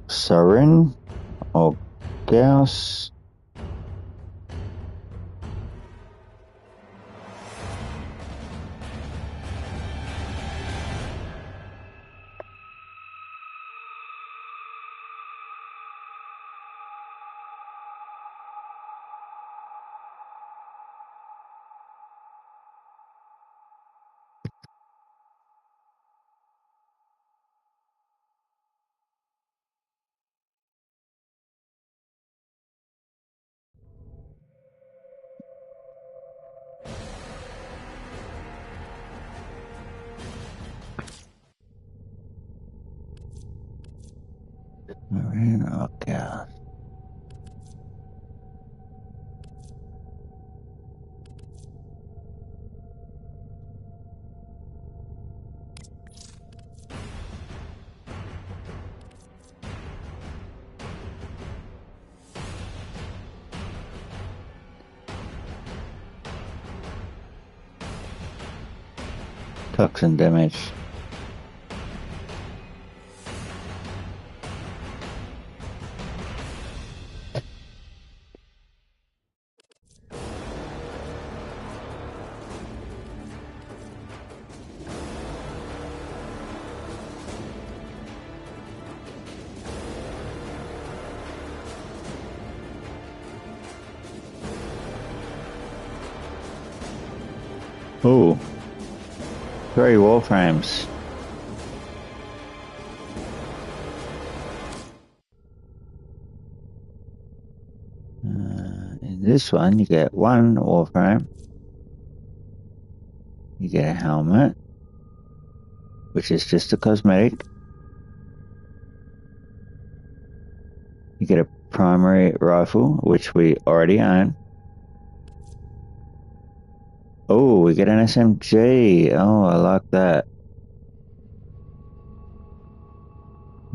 Sarin or Gauss. Sarin or Gauss. Toxin damage. Ooh. 3 Warframes. In this one, you get 1 Warframe. You get a helmet, which is just a cosmetic. You get a primary rifle, which we already own. Oh, we get an SMG. Oh, I like that.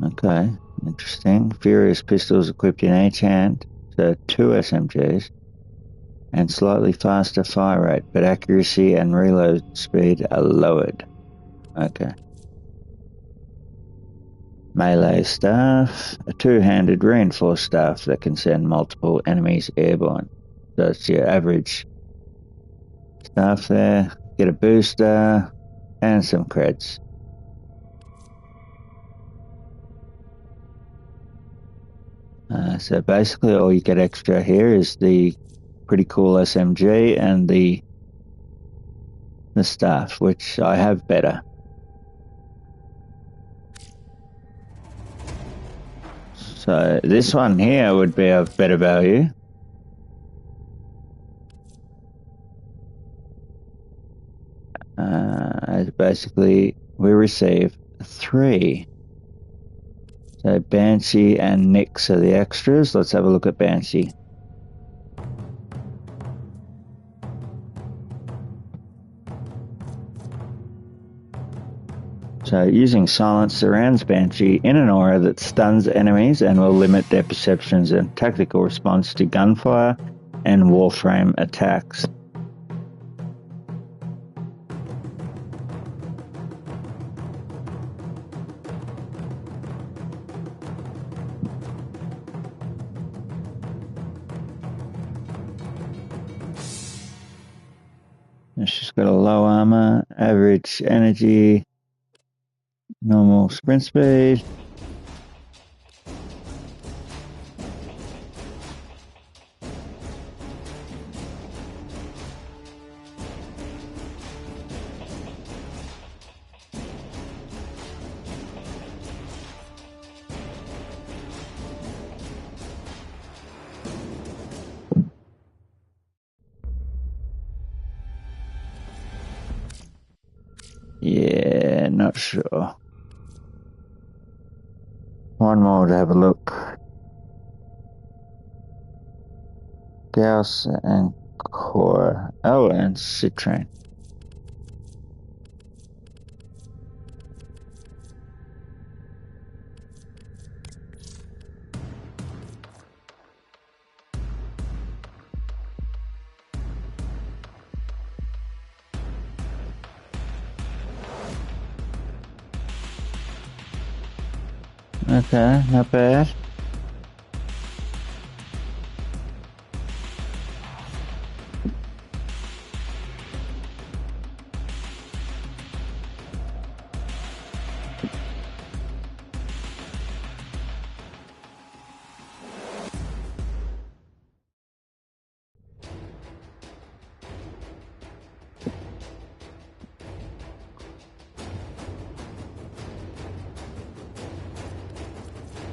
Okay, interesting. Furious pistols equipped in each hand. So 2 SMGs. And slightly faster fire rate, but accuracy and reload speed are lowered. Okay. Melee staff, a two-handed reinforced staff that can send multiple enemies airborne. So it's your average staff there. Get a booster and some creds. So basically all you get extra here is the pretty cool SMG and the staff, which I have better. So this one here would be of better value. Basically, we receive 3. So Banshee and Nyx are the extras. Let's have a look at Banshee. So using silence surrounds Banshee in an aura that stuns enemies and will limit their perceptions and tactical response to gunfire and Warframe attacks. She's got a low armor, average energy, normal sprint speed. Yeah, not sure. One more to have a look. Gauss and Core. Oh, and Citrain. Okay, not bad.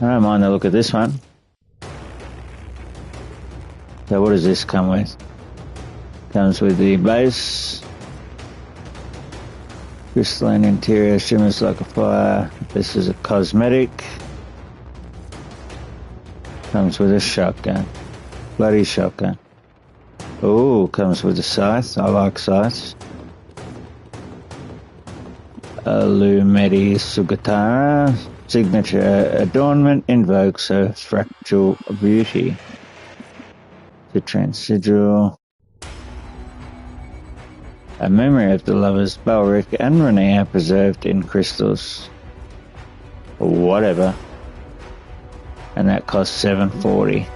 I don't mind the look of this one. So what does this come with? Comes with the base. Crystalline interior, shimmers like a fire. This is a cosmetic. Comes with a shotgun. Bloody shotgun. Oh, comes with a scythe. I like scythes. Lumeti Sugatara. Signature adornment invokes her fractal beauty. Citrain sigil. A memory of the lovers Balric and Renee are preserved in crystals. Or whatever. And that costs $740.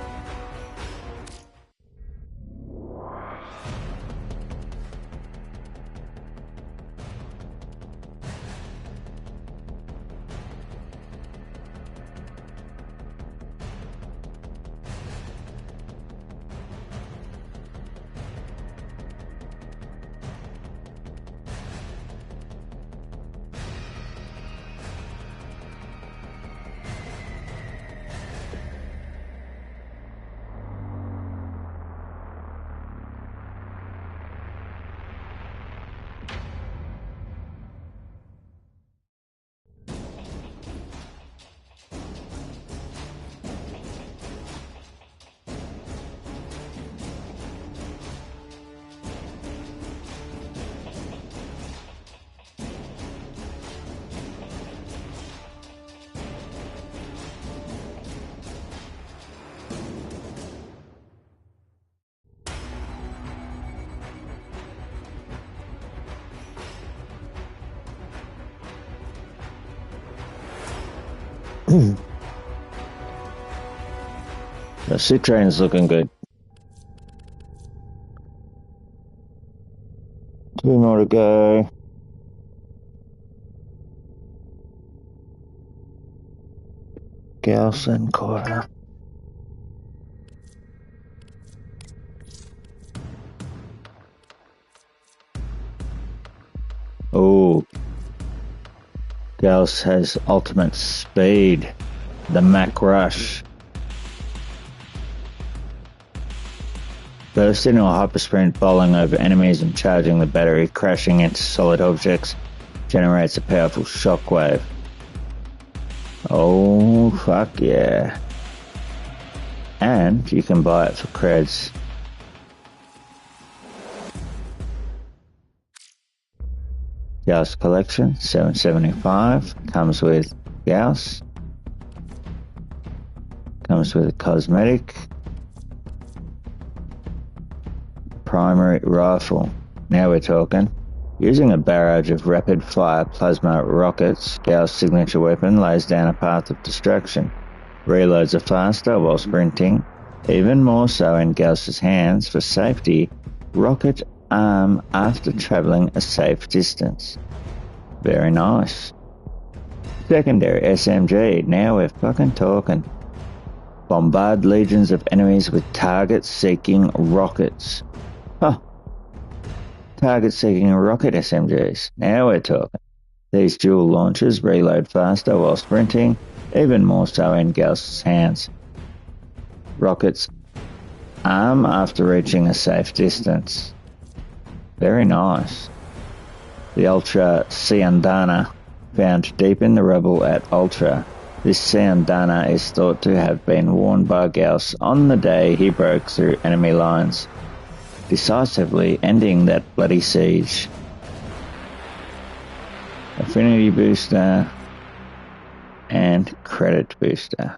The Citrain's looking good. 2 more to go. Gauss and Cora. Oh, Gauss has ultimate speed. The Mac Rush. Burst into a hypersprint, bowling over enemies and charging the battery, crashing into solid objects, generates a powerful shockwave. Oh, fuck yeah. And you can buy it for creds. Gauss Collection, $7.75. Comes with Gauss. Comes with a cosmetic. Primary rifle. Now we're talking. Using a barrage of rapid-fire plasma rockets, Gauss' signature weapon lays down a path of destruction. Reloads are faster while sprinting, even more so in Gauss' hands for safety. Rocket arm after travelling a safe distance. Very nice. Secondary SMG. Now we're fucking talking. Bombard legions of enemies with target-seeking rockets. Huh. Target-seeking rocket SMGs. Now we're talking. These dual launchers reload faster while sprinting, even more so in Gauss' hands. Rockets arm after reaching a safe distance. Very nice. The Ultra Ciandana, found deep in the rubble at Ultra. This Ciandana is thought to have been worn by Gauss on the day he broke through enemy lines, decisively ending that bloody siege. Affinity booster and credit booster.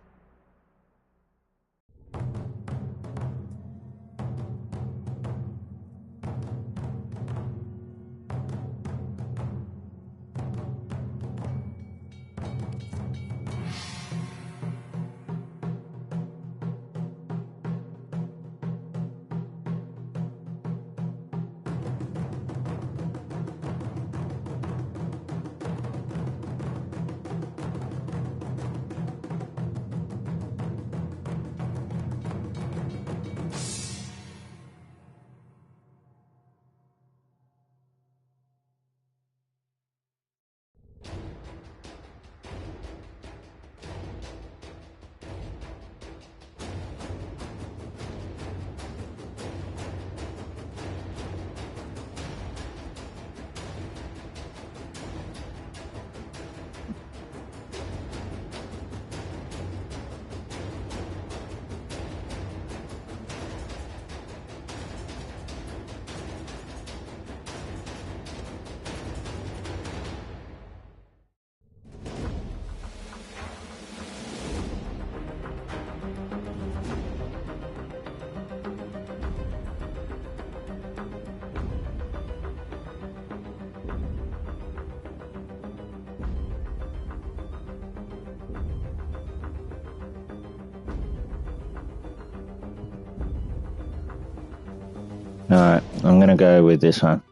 Alright, I'm gonna go with this one.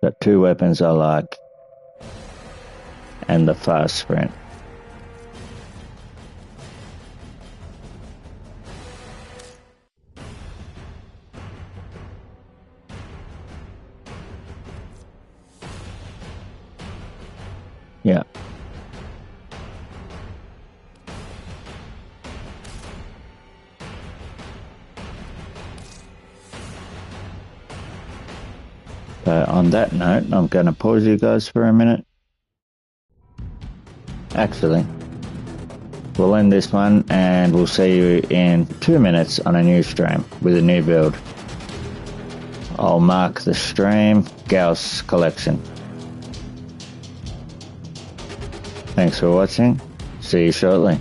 Got 2 weapons I like. And the fast sprint. Yeah. So on that note, I'm going to pause you guys for a minute. Actually, we'll end this one and we'll see you in 2 minutes on a new stream with a new build. I'll mark the stream Gauss Collection. Thanks for watching. See you shortly.